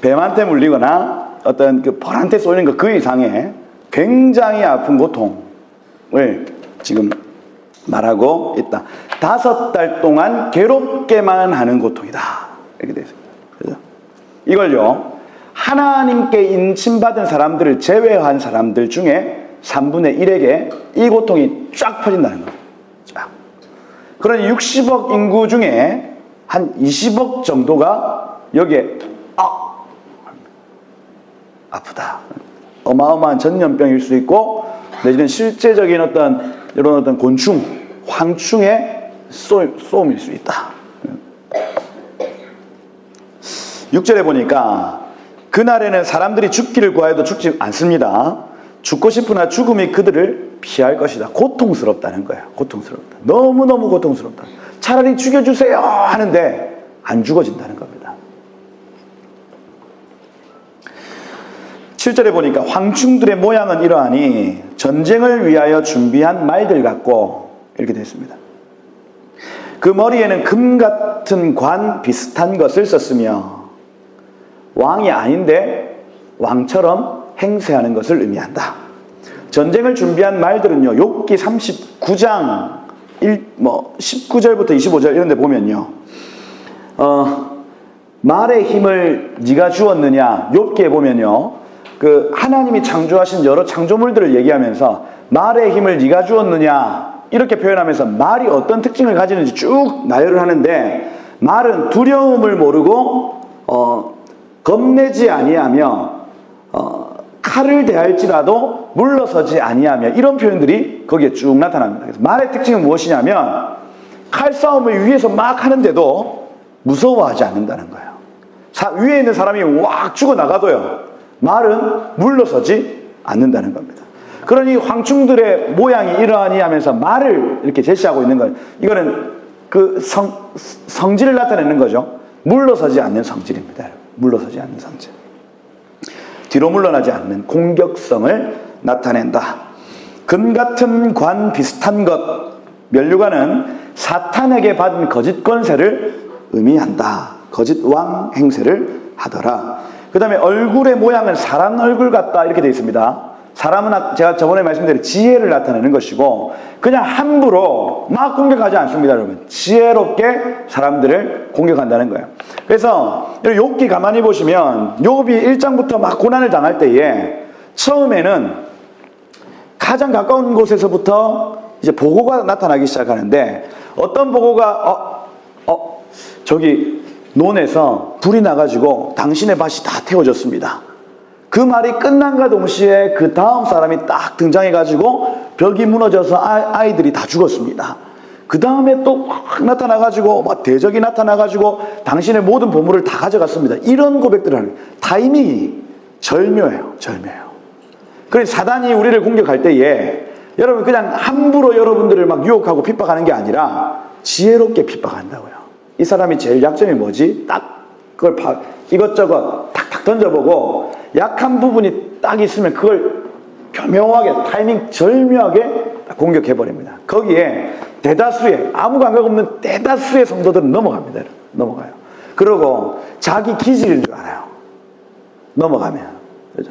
뱀한테 물리거나 어떤 그 벌한테 쏘이는 것 그 이상의 굉장히 아픈 고통을 지금 말하고 있다. 5달 동안 괴롭게만 하는 고통이다 이렇게 되어 있습니다. 그죠? 이걸요 하나님께 인침받은 사람들을 제외한 사람들 중에 3분의 1에게 이 고통이 쫙 퍼진다는 거예요. 쫙. 그러니 60억 인구 중에 한 20억 정도가 여기에 아프다. 어마어마한 전염병일 수 있고, 내지는 실제적인 이런 어떤 곤충, 황충의 쏘임일 수 있다. 6절에 보니까 그날에는 사람들이 죽기를 구하여도 죽지 않습니다. 죽고 싶으나 죽음이 그들을 피할 것이다. 고통스럽다는 거예요. 고통스럽다. 너무너무 고통스럽다. 차라리 죽여주세요 하는데 안 죽어진다는 겁니다. 7절에 보니까 황충들의 모양은 이러하니 전쟁을 위하여 준비한 말들 같고, 이렇게 되어 있습니다. 그 머리에는 금 같은 관 비슷한 것을 썼으며 왕이 아닌데 왕처럼 행세하는 것을 의미한다. 전쟁을 준비한 말들은요, 욥기 39장 19절부터 25절 이런 데 보면요, 말의 힘을 네가 주었느냐, 욥기에 보면요, 그 하나님이 창조하신 여러 창조물들을 얘기하면서 말의 힘을 네가 주었느냐 이렇게 표현하면서 말이 어떤 특징을 가지는지 쭉 나열을 하는데, 말은 두려움을 모르고 겁내지 아니하며 칼을 대할지라도 물러서지 아니하며, 이런 표현들이 거기에 쭉 나타납니다. 그래서 말의 특징은 무엇이냐면 칼싸움을 위해서 막 하는데도 무서워하지 않는다는 거예요. 위에 있는 사람이 확 죽어나가도요, 말은 물러서지 않는다는 겁니다. 그러니 황충들의 모양이 이러하니 하면서 말을 이렇게 제시하고 있는 거예요. 이거는 그 성질을 나타내는 거죠. 물러서지 않는 성질입니다. 물러서지 않는 성질. 뒤로 물러나지 않는 공격성을 나타낸다. 금 같은 관 비슷한 것, 면류관은 사탄에게 받은 거짓 권세를 의미한다. 거짓 왕 행세를 하더라. 그 다음에 얼굴의 모양은 사람 얼굴 같다, 이렇게 되어 있습니다. 사람은 제가 저번에 말씀드린 지혜를 나타내는 것이고, 그냥 함부로 막 공격하지 않습니다, 여러분. 지혜롭게 사람들을 공격한다는 거예요. 그래서 욥기 가만히 보시면 욥이 1장부터 막 고난을 당할 때에 처음에는 가장 가까운 곳에서부터 이제 보고가 나타나기 시작하는데, 어떤 보고가 저기 논에서 불이 나가지고 당신의 밭이 다 태워졌습니다. 그 말이 끝난과 동시에 그 다음 사람이 딱 등장해가지고 벽이 무너져서 아이들이 다 죽었습니다. 그 다음에 또 막 나타나가지고 막 대적이 나타나가지고 당신의 모든 보물을 다 가져갔습니다. 이런 고백들을 하는 타이밍이 절묘해요. 그래서 사단이 우리를 공격할 때에 여러분 그냥 함부로 여러분들을 막 유혹하고 핍박하는 게 아니라 지혜롭게 핍박한다고요. 이 사람이 제일 약점이 뭐지? 딱 그걸 이것저것 탁탁 던져보고 약한 부분이 딱 있으면 그걸 교묘하게 타이밍 절묘하게 공격해버립니다. 거기에 대다수의 아무 감각 없는 대다수의 성도들은 넘어갑니다. 넘어가요. 그리고 자기 기질인 줄 알아요. 넘어가면. 그죠?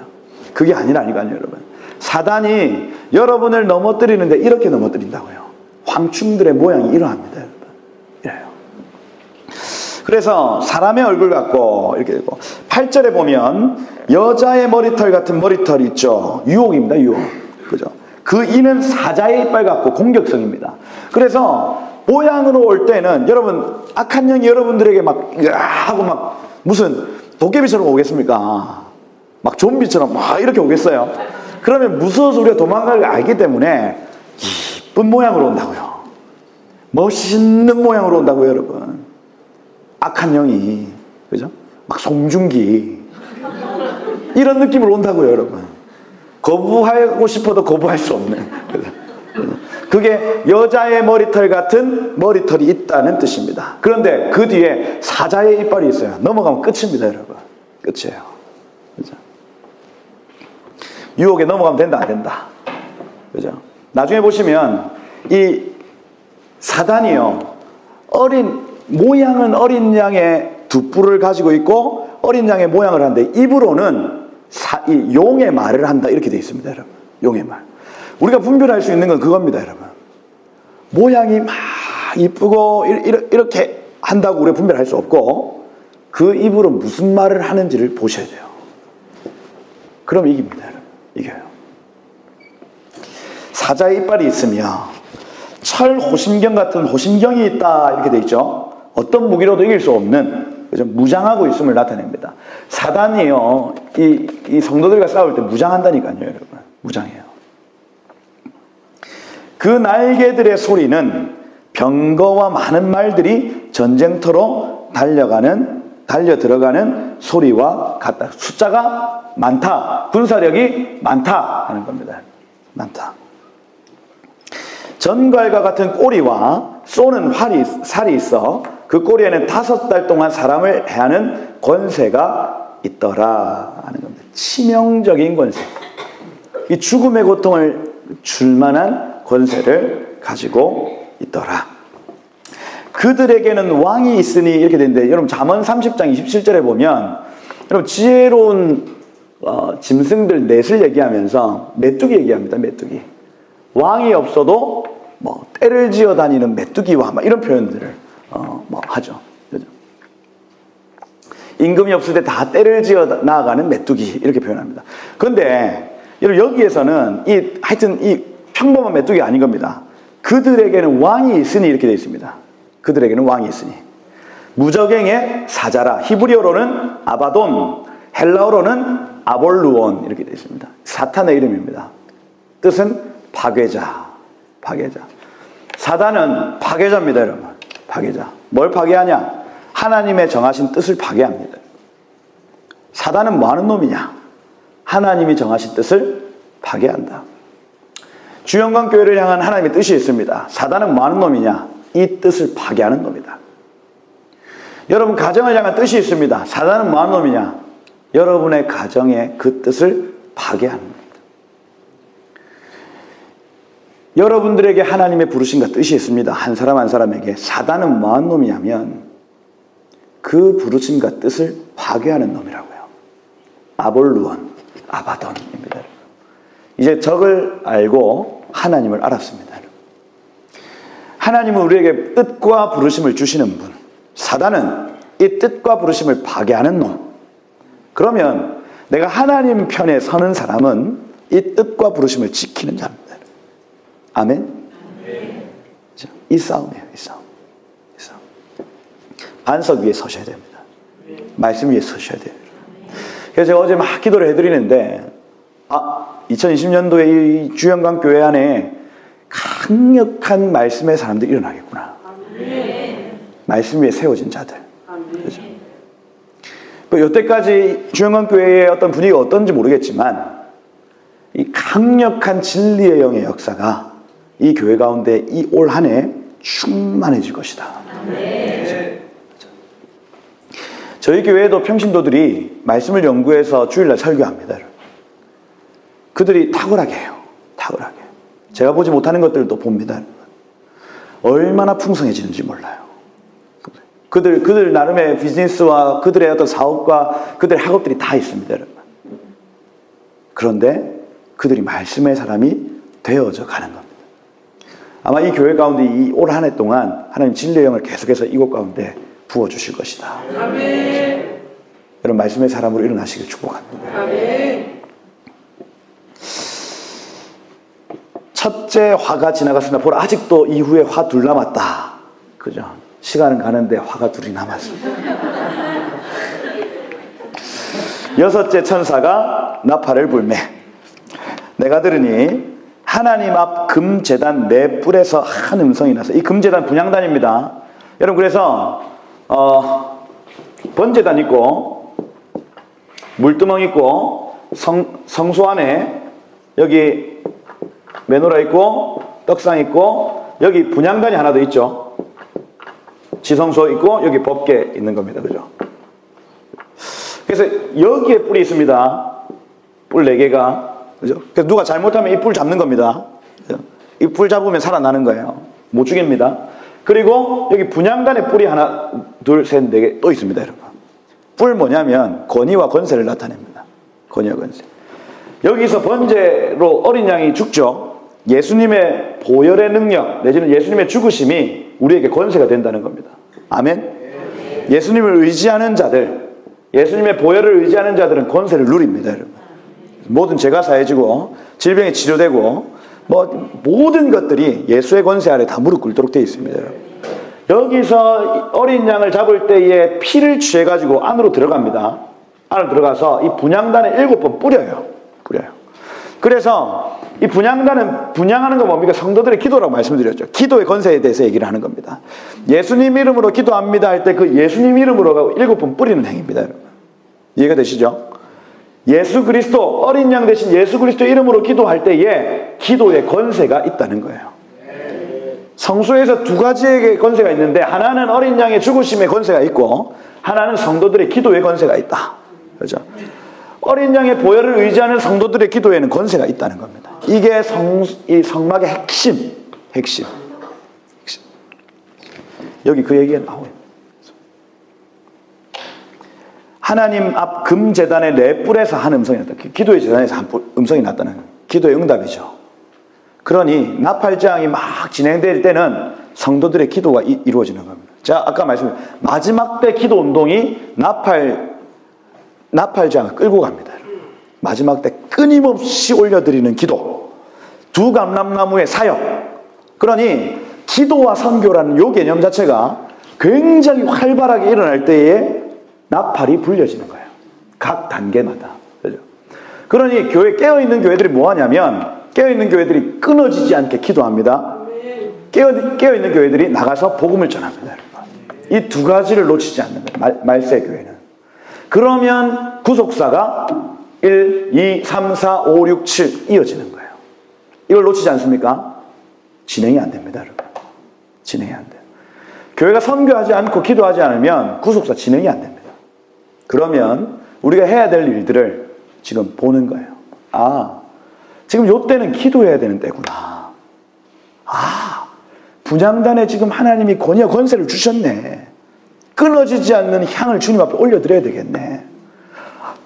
그게 아니라니까요, 여러분. 사단이 여러분을 넘어뜨리는데 이렇게 넘어뜨린다고요. 황충들의 모양이 이러합니다, 여러분. 이래요. 그래서 사람의 얼굴 같고 이렇게 되고, 8절에 보면 여자의 머리털 같은 머리털이 있죠. 유혹입니다, 유혹. 그죠? 그 이는 사자의 이빨 같고 공격성입니다. 그래서 모양으로 올 때는 여러분 악한 영이 여러분들에게 막 하고 막 무슨 도깨비처럼 오겠습니까? 막 좀비처럼 막 이렇게 오겠어요? 그러면 무서워서 우리가 도망갈 걸 알기 때문에 이쁜 모양으로 온다고요. 멋있는 모양으로 온다고요, 여러분. 악한 영이, 그죠? 막 송중기 이런 느낌으로 온다고요, 여러분. 거부하고 싶어도 거부할 수 없는. 그게 여자의 머리털 같은 머리털이 있다는 뜻입니다. 그런데 그 뒤에 사자의 이빨이 있어요. 넘어가면 끝입니다, 여러분. 끝이에요. 그죠? 유혹에 넘어가면 된다, 안 된다. 그죠? 나중에 보시면 이 사단이요, 모양은 어린 양의 두 뿔을 가지고 있고 어린 양의 모양을 하는데 입으로는 이 용의 말을 한다, 이렇게 되어 있습니다, 여러분. 용의 말. 우리가 분별할 수 있는 건 그겁니다, 여러분. 모양이 막 이쁘고 이렇게 한다고 우리가 분별할 수 없고, 그 입으로 무슨 말을 하는지를 보셔야 돼요. 그럼 이깁니다, 여러분. 이겨요. 사자의 이빨이 있으며 철 호심경 같은 호심경이 있다, 이렇게 되어 있죠. 어떤 무기로도 이길 수 없는 그죠? 무장하고 있음을 나타냅니다. 사단이요, 이 성도들과 싸울 때 무장한다니까요, 여러분. 무장해요. 그 날개들의 소리는 병거와 많은 말들이 전쟁터로 달려 들어가는 소리와 같다. 숫자가 많다. 군사력이 많다 하는 겁니다. 많다. 전갈과 같은 꼬리와 쏘는 살이 있어 그 꼬리에는 5달 동안 사람을 해하는 권세가 있더라 하는 겁니다. 치명적인 권세. 이 죽음의 고통을 줄 만한 권세를 가지고 있더라. 그들에게는 왕이 있으니 이렇게 되는데, 여러분 잠언 30장 27절에 보면 여러분 지혜로운 짐승들 넷을 얘기하면서 메뚜기 얘기합니다. 메뚜기. 왕이 없어도 뭐 떼를 지어 다니는 메뚜기와 막 이런 표현들을 뭐 하죠. 그죠? 임금이 없을 때 다 떼를 지어 나아가는 메뚜기 이렇게 표현합니다. 그런데 여기에서는 하여튼 이 평범한 메뚜기가 아닌 겁니다. 그들에게는 왕이 있으니 이렇게 되어 있습니다. 그들에게는 왕이 있으니. 무적행의 사자라. 히브리어로는 아바돈, 헬라어로는 아볼루온 이렇게 되어 있습니다. 사탄의 이름입니다. 뜻은 파괴자. 파괴자. 사단은 파괴자입니다, 여러분. 파괴자. 뭘 파괴하냐? 하나님의 정하신 뜻을 파괴합니다. 사단은 뭐 하는 놈이냐? 하나님이 정하신 뜻을 파괴한다. 주영광교회를 향한 하나님의 뜻이 있습니다. 사단은 뭐 하는 놈이냐? 이 뜻을 파괴하는 놈이다. 여러분 가정을 향한 뜻이 있습니다. 사단은 뭐 하는 놈이냐? 여러분의 가정의 그 뜻을 파괴하는 겁니다. 여러분들에게 하나님의 부르심과 뜻이 있습니다. 한 사람 한 사람에게. 사단은 뭐 하는 놈이냐면 그 부르심과 뜻을 파괴하는 놈이라고요. 아볼루온, 아바돈입니다. 이제 적을 알고 하나님을 알았습니다. 하나님은 우리에게 뜻과 부르심을 주시는 분. 사단은 이 뜻과 부르심을 파괴하는 놈. 그러면 내가 하나님 편에 서는 사람은 이 뜻과 부르심을 지키는 자입니다. 아멘? 이 싸움이에요. 이 싸움. 반석 위에 서셔야 됩니다. 말씀 위에 서셔야 돼요. 그래서 제가 어제 막 기도를 해드리는데 2020년도에 이 주영광교회 안에 강력한 말씀의 사람들이 일어나겠구나. 말씀 위에 세워진 자들. 그렇죠? 여태까지 주영광교회의 어떤 분위기가 어떤지 모르겠지만 이 강력한 진리의 영의 역사가 이 교회 가운데 이 올 한 해 충만해질 것이다. 그렇죠? 저희 교회에도 평신도들이 말씀을 연구해서 주일날 설교합니다. 그들이 탁월하게 해요. 탁월하게. 제가 보지 못하는 것들도 봅니다. 얼마나 풍성해지는지 몰라요. 그들 나름의 비즈니스와 그들의 어떤 사업과 그들의 학업들이 다 있습니다, 여러분. 그런데 그들이 말씀의 사람이 되어져 가는 겁니다. 아마 이 교회 가운데 이 올 한 해 동안 하나님 진리의 영을 계속해서 이곳 가운데 부어주실 것이다. 아멘. 여러분 말씀의 사람으로 일어나시길 축복합니다. 아멘. 첫째 화가 지나갔으나 보라 아직도 이후에 화 둘 남았다. 그죠? 시간은 가는데 화가 둘이 남았습니다. 여섯째 천사가 나팔을 불매. 내가 들으니 하나님 앞 금제단 네 뿔에서 한 음성이 나서, 이 금제단 분향단입니다. 여러분 그래서 번제단 있고 물두멍 있고 성소 안에 여기 메노라 있고 떡상 있고 여기 분향단이 하나 더 있죠. 지성소 있고 여기 법궤 있는 겁니다. 그죠? 그래서 여기에 뿔이 있습니다. 뿔 4개가. 그죠? 그래서 누가 잘못하면 이 뿔 잡는 겁니다. 이 뿔 잡으면 살아나는 거예요. 못 죽입니다. 그리고 여기 분향단에 뿔이 하나, 둘, 셋, 4개 또 있습니다. 여러분. 뿔 뭐냐면 권위와 권세를 나타냅니다. 권위와 권세. 여기서 번제로 어린 양이 죽죠. 예수님의 보혈의 능력 내지는 예수님의 죽으심이 우리에게 권세가 된다는 겁니다. 아멘. 예수님을 의지하는 자들, 예수님의 보혈을 의지하는 자들은 권세를 누립니다. 여러분. 모든 죄가 사해지고 질병이 치료되고 모든 것들이 예수의 권세 아래 다 무릎 꿇도록 되어 있습니다. 여러분. 여기서 어린 양을 잡을 때에 피를 취해가지고 안으로 들어갑니다. 안으로 들어가서 이 분향단에 7번 뿌려요. 그래서 이 분향하는 건 뭡니까? 성도들의 기도라고 말씀드렸죠. 기도의 권세에 대해서 얘기를 하는 겁니다. 예수님 이름으로 기도합니다 할 때 그 예수님 이름으로 7번 뿌리는 행위입니다. 여러분. 이해가 되시죠? 예수 그리스도, 어린 양 대신 예수 그리스도 이름으로 기도할 때에 기도의 권세가 있다는 거예요. 성소에서 두 가지의 권세가 있는데, 하나는 어린 양의 죽으심의 권세가 있고, 하나는 성도들의 기도의 권세가 있다. 그렇죠? 어린 양의 보혈을 의지하는 성도들의 기도에는 권세가 있다는 겁니다. 이게 이 성막의 핵심. 여기 그 얘기가 나와요. 하나님 앞 금제단의 네 뿔에서 한 음성이 났다. 기도의 제단에서 한 음성이 났다는 거예요. 기도의 응답이죠. 그러니 나팔장이 막 진행될 때는 성도들의 기도가 이루어지는 겁니다. 제가 아까 말씀드린 마지막 때 기도 운동이 나팔장을 끌고 갑니다. 마지막 때 끊임없이 올려드리는 기도, 두 감람나무의 사역. 그러니 기도와 선교라는 요 개념 자체가 굉장히 활발하게 일어날 때에 나팔이 불려지는 거예요. 각 단계마다. 그렇죠? 그러니 깨어있는 교회들이 뭐 하냐면, 깨어있는 교회들이 끊어지지 않게 기도합니다. 깨어있는 교회들이 나가서 복음을 전합니다. 이 두 가지를 놓치지 않는 거예요. 말세 교회는. 그러면 구속사가 1, 2, 3, 4, 5, 6, 7 이어지는 거예요. 이걸 놓치지 않습니까? 진행이 안 됩니다, 여러분. 진행이 안 돼요. 교회가 선교하지 않고 기도하지 않으면 구속사 진행이 안 됩니다. 그러면 우리가 해야 될 일들을 지금 보는 거예요. 아, 지금 요때는 기도해야 되는 때구나. 아, 분향단에 지금 하나님이 권세를 주셨네. 끊어지지 않는 향을 주님 앞에 올려드려야 되겠네.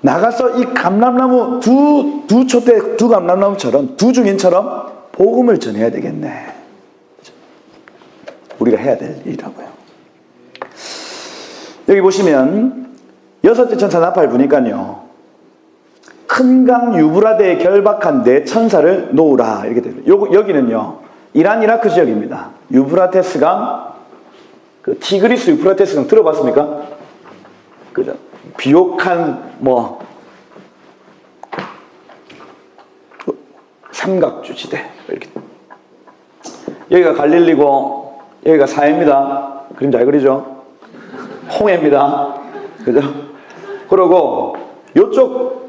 나가서 이 감람나무 두 촛대 두 감람나무처럼, 두 증인처럼 복음을 전해야 되겠네. 우리가 해야 될 일이라고요. 여기 보시면 여섯째 천사 나팔 부니까요, 큰 강 유브라데에 결박한 네 천사를 놓으라 이렇게 됩니다. 여기는요 이란 이라크 지역입니다. 유브라테스 강, 그 티그리스 유프라테스 강 들어봤습니까? 그죠? 비옥한 삼각주지대 이렇게. 여기가 갈릴리고 여기가 사해입니다. 그림 잘 그리죠? 홍해입니다. 그죠? 그리고 요쪽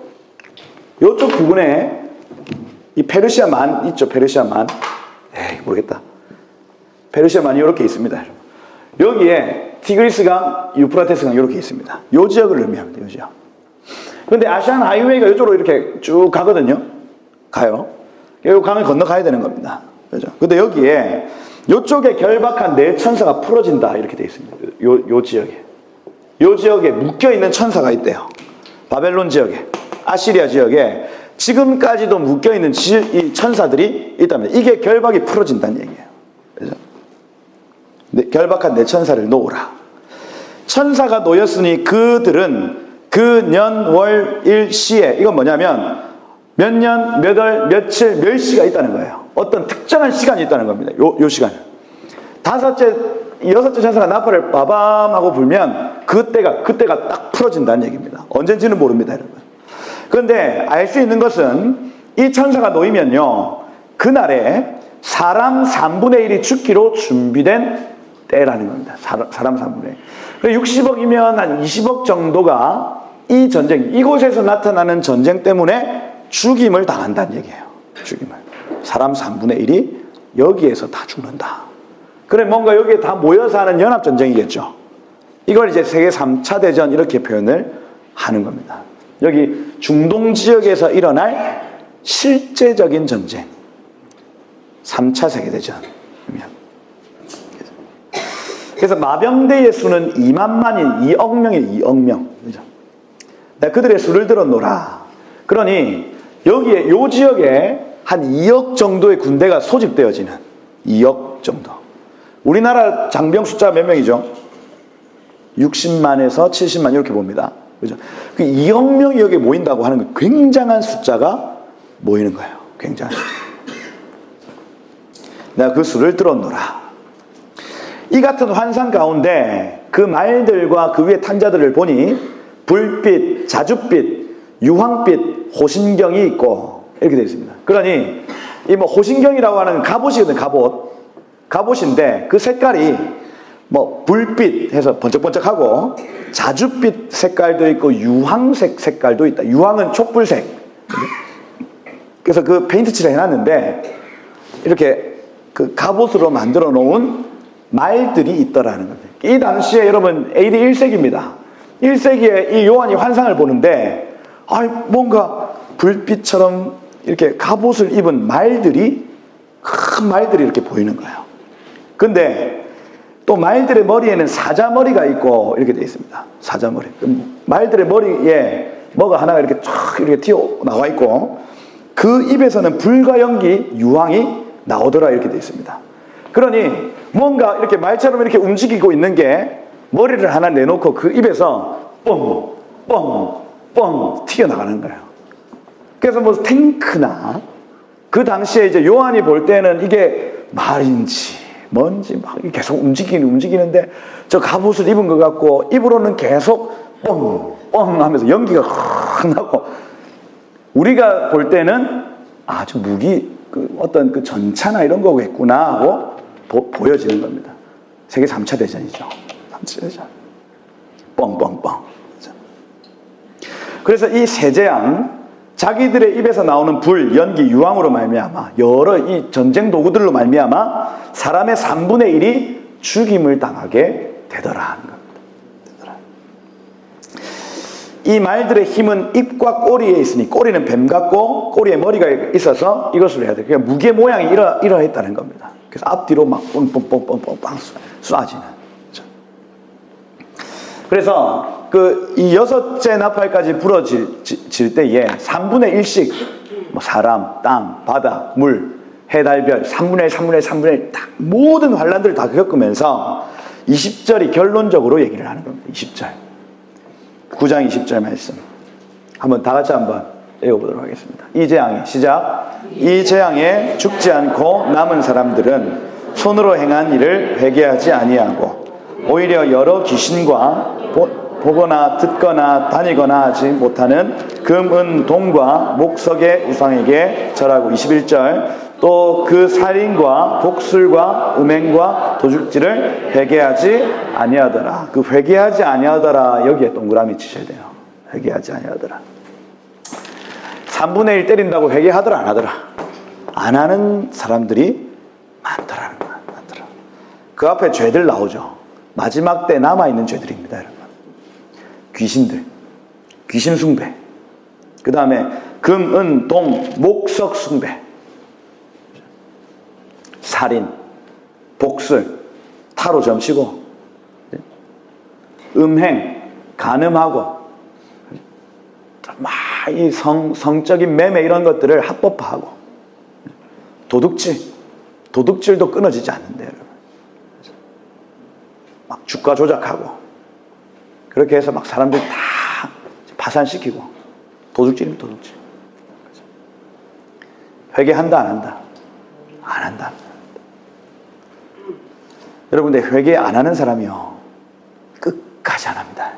부근에 이 페르시아만 있죠. 페르시아만. 모르겠다. 페르시아만이 이렇게 있습니다. 여기에 티그리스강, 유프라테스강 이렇게 있습니다. 요 지역을 의미합니다. 요 지역. 그런데 아시안 하이웨이가 이쪽으로 이렇게 쭉 가거든요. 가요. 이 강을 건너가야 되는 겁니다. 그죠? 근데 여기에 요쪽에 결박한 네 천사가 풀어진다 이렇게 되어 있습니다. 요 지역에. 요 지역에 묶여있는 천사가 있대요. 바벨론 지역에, 아시리아 지역에 지금까지도 묶여있는 이 천사들이 있답니다. 이게 결박이 풀어진다는 얘기예요. 그래서 결박한 내 천사를 놓으라. 천사가 놓였으니 그들은 그 년, 월, 일, 시에, 이건 뭐냐면 몇 년, 몇 월, 며칠, 몇 시가 있다는 거예요. 어떤 특정한 시간이 있다는 겁니다. 요 시간은. 여섯째 천사가 나팔을 빠밤하고 불면 그때가 딱 풀어진다는 얘기입니다. 언젠지는 모릅니다, 여러분. 그런데 알 수 있는 것은 이 천사가 놓이면요, 그날에 사람 3분의 1이 죽기로 준비된 때라는 겁니다. 사람 3분의 1. 60억이면 한 20억 정도가 이 전쟁, 이곳에서 나타나는 전쟁 때문에 죽임을 당한다는 얘기예요. 죽임을. 사람 3분의 1이 여기에서 다 죽는다. 그래, 뭔가 여기에 다 모여서 하는 연합전쟁이겠죠. 이걸 이제 세계 3차 대전 이렇게 표현을 하는 겁니다. 여기 중동 지역에서 일어날 실제적인 전쟁. 3차 세계대전. 그래서 마병대의 수는 2만만인 2억 명이에요. 2억 명. 그죠? 내가 그들의 수를 들어놓으라. 그러니 여기에 요 지역에 한 2억 정도의 군대가 소집되어지는 2억 정도. 우리나라 장병 숫자가 몇 명이죠? 60만에서 70만 이렇게 봅니다. 그죠? 그 2억 명이 여기에 모인다고 하는 건 굉장한 숫자가 모이는 거예요. 굉장한. 내가 그 수를 들어놓으라. 이 같은 환상 가운데 그 말들과 그 위에 탄 자들을 보니 불빛, 자줏빛, 유황빛, 호신경이 있고 이렇게 되어 있습니다. 그러니 이 뭐 호신경이라고 하는 갑옷이거든요. 갑옷인데 그 색깔이 뭐 불빛 해서 번쩍번쩍하고 자줏빛 색깔도 있고 유황색 색깔도 있다. 유황은 촛불색. 그래서 그 페인트칠을 해놨는데 이렇게 그 갑옷으로 만들어 놓은 말들이 있더라는 겁니다. 이 당시에 여러분 AD 1세기입니다. 1세기에 이 요한이 환상을 보는데 뭔가 불빛처럼 이렇게 갑옷을 입은 말들이 큰 말들이 이렇게 보이는 거예요. 근데 또 말들의 머리에는 사자머리가 있고 이렇게 되어 있습니다. 사자머리. 말들의 머리에 뭐가 하나가 이렇게 쫙 이렇게 튀어나와 있고 그 입에서는 불과 연기, 유황이 나오더라 이렇게 되어 있습니다. 그러니 뭔가 이렇게 말처럼 이렇게 움직이고 있는 게 머리를 하나 내놓고 그 입에서 뻥, 뻥, 뻥 튀어나가는 거예요. 그래서 뭐 탱크나 그 당시에 이제 요한이 볼 때는 이게 말인지 뭔지 막 계속 움직이는데 저 갑옷을 입은 것 같고 입으로는 계속 뻥, 뻥 하면서 연기가 확 나고 우리가 볼 때는 저 무기 어떤 그 전차나 이런 거겠구나 하고 보여지는 겁니다. 세계 3차 대전이죠. 3차 대전. 뻥뻥뻥. 그래서 이 세재앙 자기들의 입에서 나오는 불, 연기, 유황으로 말미암아 여러 이 전쟁 도구들로 말미암아 사람의 3분의 1이 죽임을 당하게 되더라 하는 겁니다. 이 말들의 힘은 입과 꼬리에 있으니 꼬리는 뱀 같고 꼬리에 머리가 있어서 이것을 해야 돼요. 그러니까 무게 모양이 이러했다는 겁니다. 그래서 앞뒤로 막 뻥뻥뻥뻥뻥 쏴지는. 그래서 이 6째 나팔까지 부러질 때에 3분의 1씩 뭐 사람, 땅, 바다, 물, 해, 달, 별 3분의 1, 3분의 1, 3분의 1 다 모든 환란들을 다 겪으면서 20절이 결론적으로 얘기를 하는 겁니다. 20절. 9장 20절 말씀. 한번 다 같이 한번 읽어보도록 하겠습니다. 이 재앙이 시작. 이 재앙에 죽지 않고 남은 사람들은 손으로 행한 일을 회개하지 아니하고 오히려 여러 귀신과 보거나 듣거나 다니거나 하지 못하는 금, 은, 동과 목석의 우상에게 절하고 21절 또 그 살인과 독술과 음행과 도둑질을 회개하지 아니하더라. 그 회개하지 아니하더라 여기에 동그라미 치셔야 돼요. 회개하지 아니하더라. 3분의 1 때린다고 회개하더라 안 하더라? 안 하는 사람들이 많더라는 거야. 많더라. 그 앞에 죄들 나오죠. 마지막 때 남아있는 죄들입니다, 여러분. 귀신들, 귀신 숭배. 그 다음에 금, 은, 동, 목석 숭배. 살인, 복술, 타로 점치고, 음행, 간음하고, 막 이 성적인 매매 이런 것들을 합법화하고, 도둑질도 끊어지지 않는데, 여러분. 막 주가 조작하고, 그렇게 해서 막 사람들 다 파산시키고, 도둑질이면 도둑질. 회개한다, 안 한다? 안 한다. 여러분들 회개 안 하는 사람이요 끝까지 안 합니다.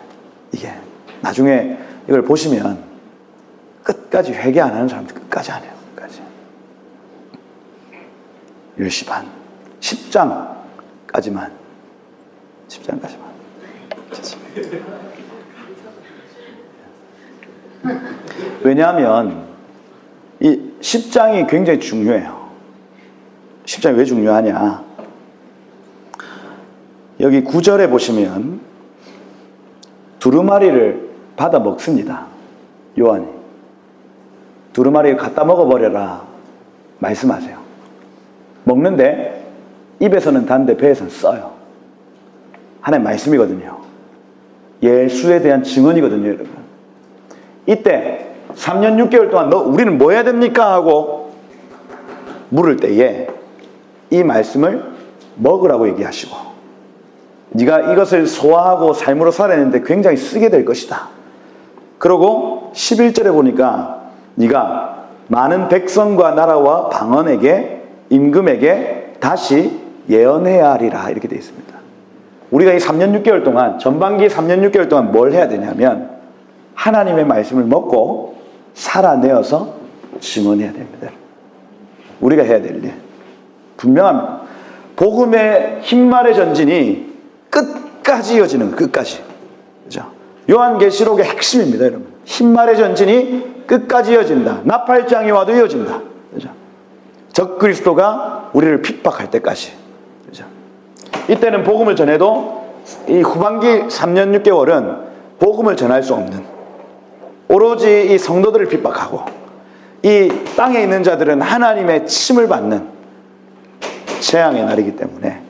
이게 나중에 이걸 보시면 끝까지 회개 안 하는 사람들 끝까지 안 해요. 끝까지 10시 반 10장까지만 왜냐하면 이 10장이 굉장히 중요해요. 10장이 왜 중요하냐? 여기 9절에 보시면 두루마리를 받아 먹습니다. 요한이. 두루마리를 갖다 먹어버려라 말씀하세요. 먹는데 입에서는 단데 배에서는 써요. 하나님 말씀이거든요. 예수에 대한 증언이거든요, 여러분. 이때 3년 6개월 동안 우리는 뭐 해야 됩니까? 하고 물을 때에 이 말씀을 먹으라고 얘기하시고 네가 이것을 소화하고 삶으로 살아내는데 굉장히 쓰게 될 것이다. 그리고 11절에 보니까 네가 많은 백성과 나라와 방언에게 임금에게 다시 예언해야 하리라 이렇게 되어 있습니다. 우리가 이 3년 6개월 동안, 전반기 3년 6개월 동안 뭘 해야 되냐면 하나님의 말씀을 먹고 살아내어서 증언해야 됩니다. 우리가 해야 될 일. 분명합니다. 복음의 흰말의 전진이 끝까지 이어지는 거예요. 끝까지. 그죠? 요한계시록의 핵심입니다, 여러분. 흰말의 전진이 끝까지 이어진다. 나팔장이 와도 이어진다. 그죠? 적그리스도가 우리를 핍박할 때까지. 그죠? 이때는 복음을 전해도 이 후반기 3년 6개월은 복음을 전할 수 없는, 오로지 이 성도들을 핍박하고 이 땅에 있는 자들은 하나님의 침을 받는 재앙의 날이기 때문에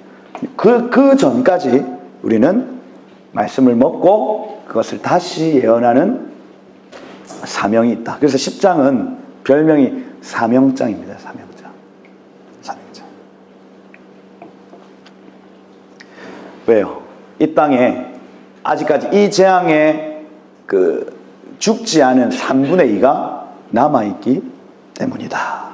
그 전까지 우리는 말씀을 먹고 그것을 다시 예언하는 사명이 있다. 그래서 10장은 별명이 사명장입니다. 사명장. 왜요? 이 땅에 아직까지 이 재앙에 죽지 않은 3분의 2가 남아있기 때문이다.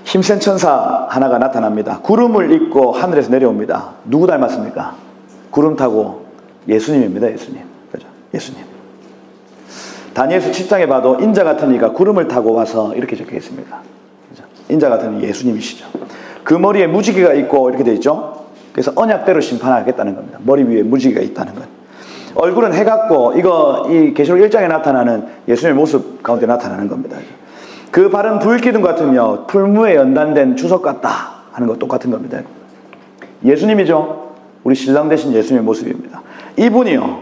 힘센 천사 하나가 나타납니다. 구름을 입고 하늘에서 내려옵니다. 누구 닮았습니까? 구름 타고 예수님입니다. 예수님. 그죠? 예수님. 다니엘서 7장에 봐도 인자 같은 이가 구름을 타고 와서 이렇게 적혀 있습니다. 그죠? 인자 같은 이 예수님이시죠. 그 머리에 무지개가 있고 이렇게 되어 있죠. 그래서 언약대로 심판하겠다는 겁니다. 머리 위에 무지개가 있다는 것. 얼굴은 해같고 이 계시록 1장에 나타나는 예수님의 모습 가운데 나타나는 겁니다. 그 발은 불기둥 같으며 풀무에 연단된 주석 같다 하는 것 똑같은 겁니다. 예수님이죠. 우리 신랑 되신 예수님의 모습입니다. 이분이요,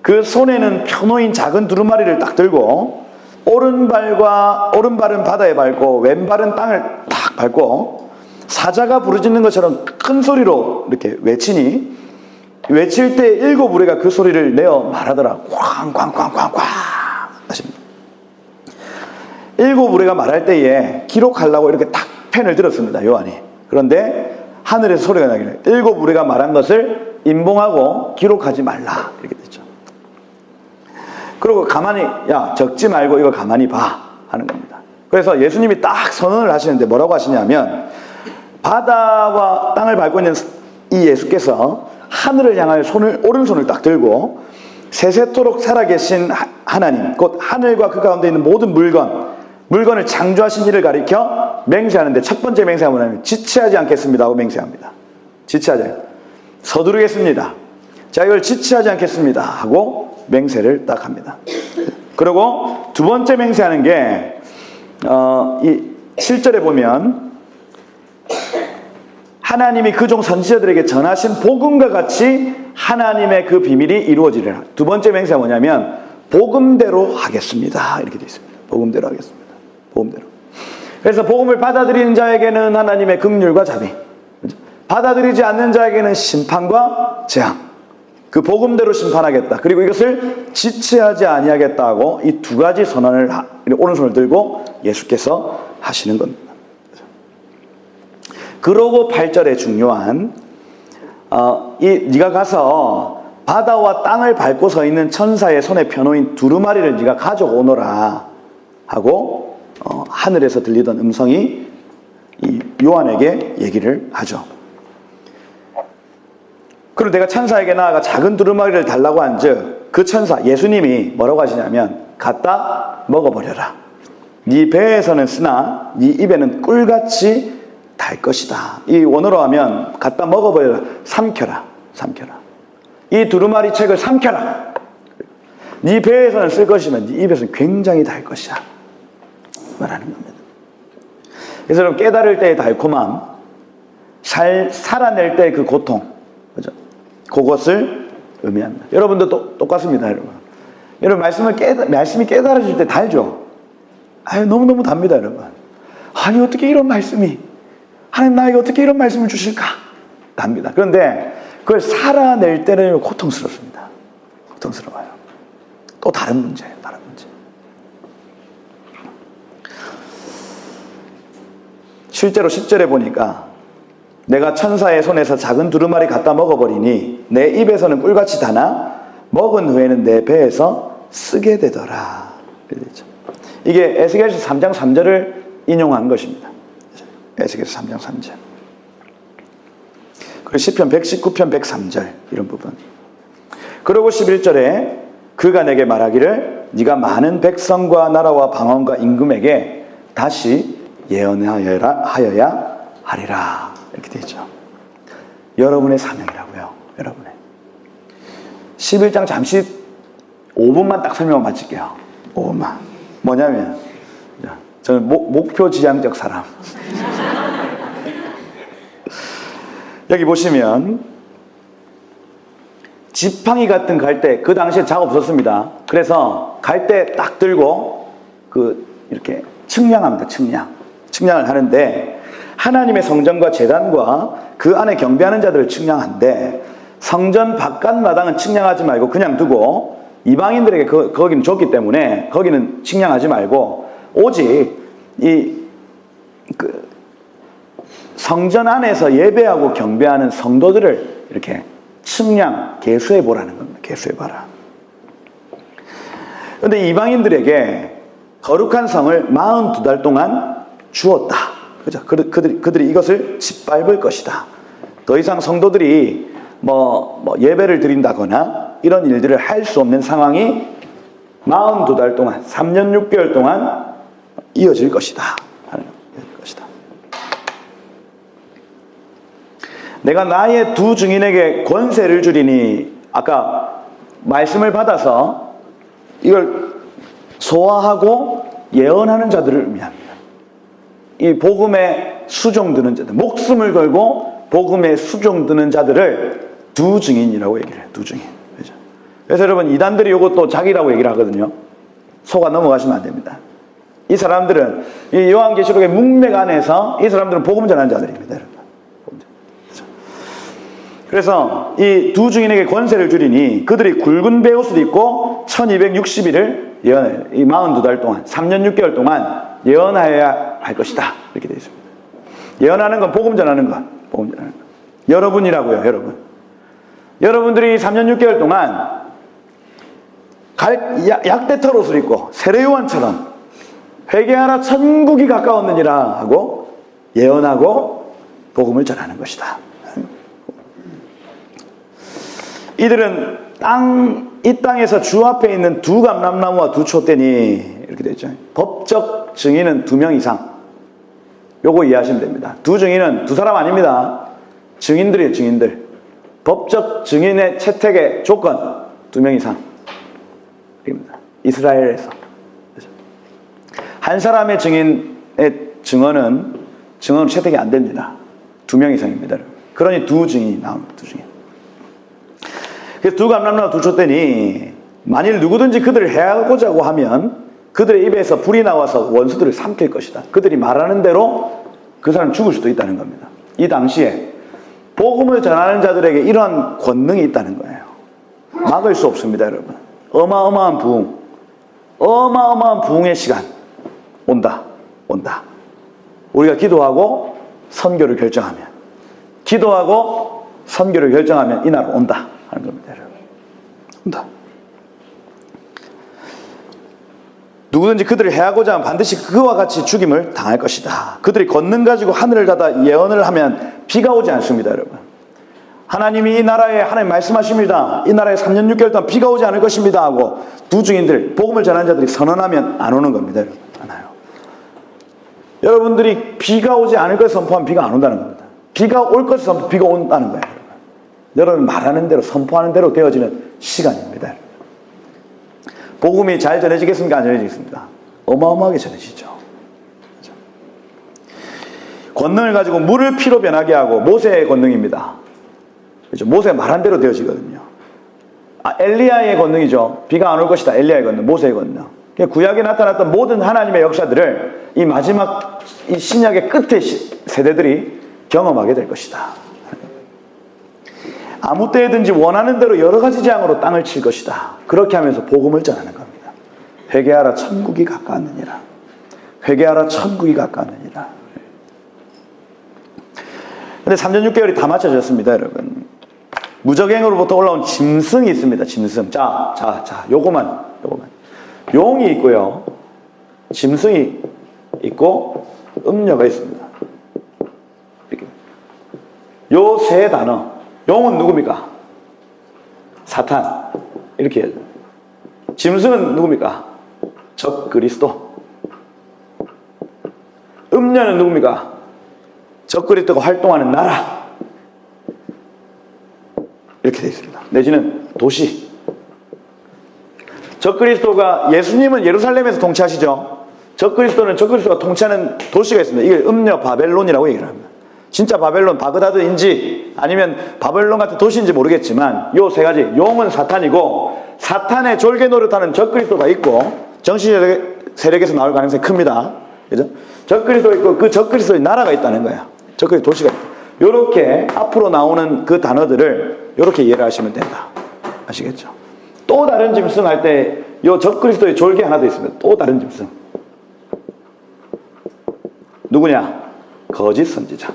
그 손에는 펴놓인 작은 두루마리를 딱 들고 오른발은 바다에 밟고 왼발은 땅을 딱 밟고 사자가 부르짖는 것처럼 큰 소리로 이렇게 외치니, 외칠 때 7 우레가 그 소리를 내어 말하더라. 쾅쾅쾅쾅쾅 하십니다. 7 우레가 말할 때에 기록하려고 이렇게 딱 펜을 들었습니다, 요한이. 그런데 하늘에서 소리가 나기를 7 우레가 말한 것을 임봉하고 기록하지 말라 이렇게 됐죠. 그리고 가만히, 야 적지 말고 이거 가만히 봐 하는 겁니다. 그래서 예수님이 딱 선언을 하시는데 뭐라고 하시냐면, 바다와 땅을 밟고 있는 이 예수께서 하늘을 향하여 오른손을 딱 들고 세세토록 살아계신 하나님, 곧 하늘과 그 가운데 있는 모든 물건을 창조하신 이를 가리켜 맹세하는데, 첫 번째 맹세가 뭐냐면 지체하지 않겠습니다 하고 맹세합니다. 지체하지 않겠습니다. 서두르겠습니다. 자, 이걸 지체하지 않겠습니다 하고 맹세를 딱 합니다. 그리고 두 번째 맹세하는 게 이 7절에 보면 하나님이 그 종 선지자들에게 전하신 복음과 같이 하나님의 그 비밀이 이루어지리라. 두 번째 맹세가 뭐냐면 복음대로 하겠습니다 이렇게 되어 있습니다. 복음대로 하겠습니다. 복음대로. 그래서 복음을 받아들이는 자에게는 하나님의 긍휼과 자비, 받아들이지 않는 자에게는 심판과 재앙. 그 복음대로 심판하겠다. 그리고 이것을 지체하지 아니하겠다고 이 두 가지 선언을 오른손을 들고 예수께서 하시는 겁니다. 그러고 8절에 중요한 네가 가서 바다와 땅을 밟고 서 있는 천사의 손에 펴놓인 두루마리를 네가 가져오너라 하고 하늘에서 들리던 음성이 이 요한에게 얘기를 하죠. 그리고 내가 천사에게 나아가 작은 두루마리를 달라고 한즉 그 천사 예수님이 뭐라고 하시냐면 갖다 먹어버려라. 네 배에서는 쓰나 네 입에는 꿀같이 달 것이다. 이 원어로 하면 갖다 먹어버려라. 삼켜라. 이 두루마리 책을 삼켜라. 네 배에서는 쓸 것이면 네 입에서는 굉장히 달 것이다 말하는 겁니다. 그래서 여러분, 깨달을 때의 달콤함, 살아낼 때의 그 고통, 그죠? 그것을 의미합니다. 여러분도 똑같습니다. 여러분 말씀이 깨달아질 때 달죠? 너무너무 답니다. 여러분, 아니 어떻게 이런 말씀이, 하나님 나에게 어떻게 이런 말씀을 주실까? 답니다. 그런데 그걸 살아낼 때는 고통스럽습니다. 고통스러워요. 또 다른 문제예요. 다른 문제. 실제로 10절에 보니까 내가 천사의 손에서 작은 두루마리 갖다 먹어버리니 내 입에서는 꿀같이 다나 먹은 후에는 내 배에서 쓰게 되더라. 이게 에스겔서 3장 3절을 인용한 것입니다. 에스겔서 3장 3절. 그 시편 119편 103절 이런 부분. 그리고 11절에 그가 내게 말하기를 네가 많은 백성과 나라와 방언과 임금에게 다시 예언하여야 하리라. 이렇게 되죠. 여러분의 사명이라고요. 여러분의. 11장 잠시 5분만 딱 설명 마칠게요. 5분만. 뭐냐면 저는 목표 지향적 사람. 여기 보시면 지팡이 같은 갈대, 그 당시에 작업 없었습니다. 그래서 갈대 딱 들고 이렇게 측량합니다. 측량을 하는데 하나님의 성전과 제단과 그 안에 경배하는 자들을 측량한데 성전 바깥 마당은 측량하지 말고 그냥 두고 이방인들에게 거기는 줬기 때문에 거기는 측량하지 말고 오직 성전 안에서 예배하고 경배하는 성도들을 이렇게 측량, 계수해 보라는 겁니다. 계수해 봐라. 그런데 이방인들에게 거룩한 성을 42달 동안 주었다. 그죠? 그들이 이것을 짓밟을 것이다. 더 이상 성도들이 예배를 드린다거나 이런 일들을 할 수 없는 상황이 42달 동안, 3년 6개월 동안 이어질 것이다. 내가 나의 두 증인에게 권세를 주리니, 아까 말씀을 받아서 이걸 소화하고 예언하는 자들을 의미합니다. 이 복음에 수종드는 자들, 목숨을 걸고 복음에 수종드는 자들을 두 증인이라고 얘기를 해요. 두 증인. 그렇죠? 그래서 여러분 이단들이 이것도 자기라고 얘기를 하거든요. 속아 넘어가시면 안 됩니다. 이 사람들은 이 요한계시록의 문맥 안에서 이 사람들은 복음 전하는 자들입니다. 여러분. 그래서 이 두 증인에게 권세를 주리니 그들이 굵은 베옷을 입고 1260일을 예언해요. 이 42달 동안 3년 6개월 동안 예언하여야 할 것이다. 이렇게 되어 있습니다. 예언하는 건 복음 전하는 것. 복음 전하는 것. 여러분이라고요. 여러분. 여러분들이 3년 6개월 동안 약대털 옷을 입고 세례요한처럼 회개하라 천국이 가까웠느니라 하고 예언하고 복음을 전하는 것이다. 이들은 이 땅에서 주 앞에 있는 두 감람나무와 두 촛대니 이렇게 되어 있죠. 법적 증인은 2명 이상. 요거 이해하시면 됩니다. 두 증인은 두 사람 아닙니다. 증인들이에요. 증인들. 법적 증인의 채택의 조건 2명 이상. 입니다. 이스라엘에서. 한 사람의 증인의 증언은 채택이 안 됩니다. 2명 이상입니다. 그러니 두 증인이 나옵니다. 두 증인. 그래서 두 감람나무와 두 촛대니 만일 누구든지 그들을 해하고자 하면 그들의 입에서 불이 나와서 원수들을 삼킬 것이다. 그들이 말하는 대로 그 사람 죽을 수도 있다는 겁니다. 이 당시에 복음을 전하는 자들에게 이러한 권능이 있다는 거예요. 막을 수 없습니다, 여러분. 어마어마한 부흥, 어마어마한 부흥의 시간 온다. 우리가 기도하고 선교를 결정하면 이날 온다 하는 겁니다, 여러분. 온다. 누구든지 그들을 해하고자 하면 반드시 그와 같이 죽임을 당할 것이다. 그들이 권능 가지고 하늘을 닫아 예언을 하면 비가 오지 않습니다, 여러분. 하나님이 이 나라에 하나님 말씀하십니다. 이 나라에 3년 6개월 동안 비가 오지 않을 것입니다 하고 두 증인들, 복음을 전하는 자들이 선언하면 안 오는 겁니다, 여러분. 안 와요. 여러분들이 비가 오지 않을 것을 선포하면 비가 안 온다는 겁니다. 비가 올 것을 선포하면 비가 온다는 거예요. 여러분 말하는 대로 선포하는 대로 되어지는 시간입니다. 복음이 잘 전해지겠습니까? 안 전해지겠습니까? 어마어마하게 전해지죠. 그렇죠? 권능을 가지고 물을 피로 변하게 하고 모세의 권능입니다. 그렇죠? 모세가 말한 대로 되어지거든요. 엘리야의 권능이죠. 비가 안 올 것이다. 엘리야의 권능, 모세의 권능. 구약에 나타났던 모든 하나님의 역사들을 이 마지막 이 신약의 끝의 세대들이 경험하게 될 것이다. 아무 때든지 원하는 대로 여러 가지 재앙으로 땅을 칠 것이다. 그렇게 하면서 복음을 전하는 겁니다. 회개하라 천국이 가까웠느니라. 회개하라 천국이 가까웠느니라. 근데 3년 6개월이 다 맞춰졌습니다, 여러분. 무적행으로부터 올라온 짐승이 있습니다. 짐승. 요거만. 용이 있고요. 짐승이 있고 음녀가 있습니다. 이렇게. 요 세 단어. 용은 누굽니까? 사탄. 이렇게 해야죠. 짐승은 누굽니까? 적 그리스도. 음녀는 누굽니까? 적 그리스도가 활동하는 나라. 이렇게 되어 있습니다. 내지는 도시. 적 그리스도가, 예수님은 예루살렘에서 통치하시죠. 적 그리스도는 적 그리스도가 통치하는 도시가 있습니다. 이게 음녀 바벨론이라고 얘기를 합니다. 진짜 바벨론, 바그다드인지 아니면 바벨론 같은 도시인지 모르겠지만 요 세 가지. 용은 사탄이고, 사탄의 졸개 노릇하는 적 그리스도가 있고, 정치 세력에서 나올 가능성이 큽니다. 그죠? 적 그리스도 있고, 그 적 그리스도의 나라가 있다는 거예요. 적 그리스도 도시가 있다. 요렇게 앞으로 나오는 그 단어들을 요렇게 이해를 하시면 된다. 아시겠죠? 또 다른 짐승 할 때 요 적 그리스도의 졸개 하나 더 있습니다. 또 다른 짐승. 누구냐? 거짓 선지자.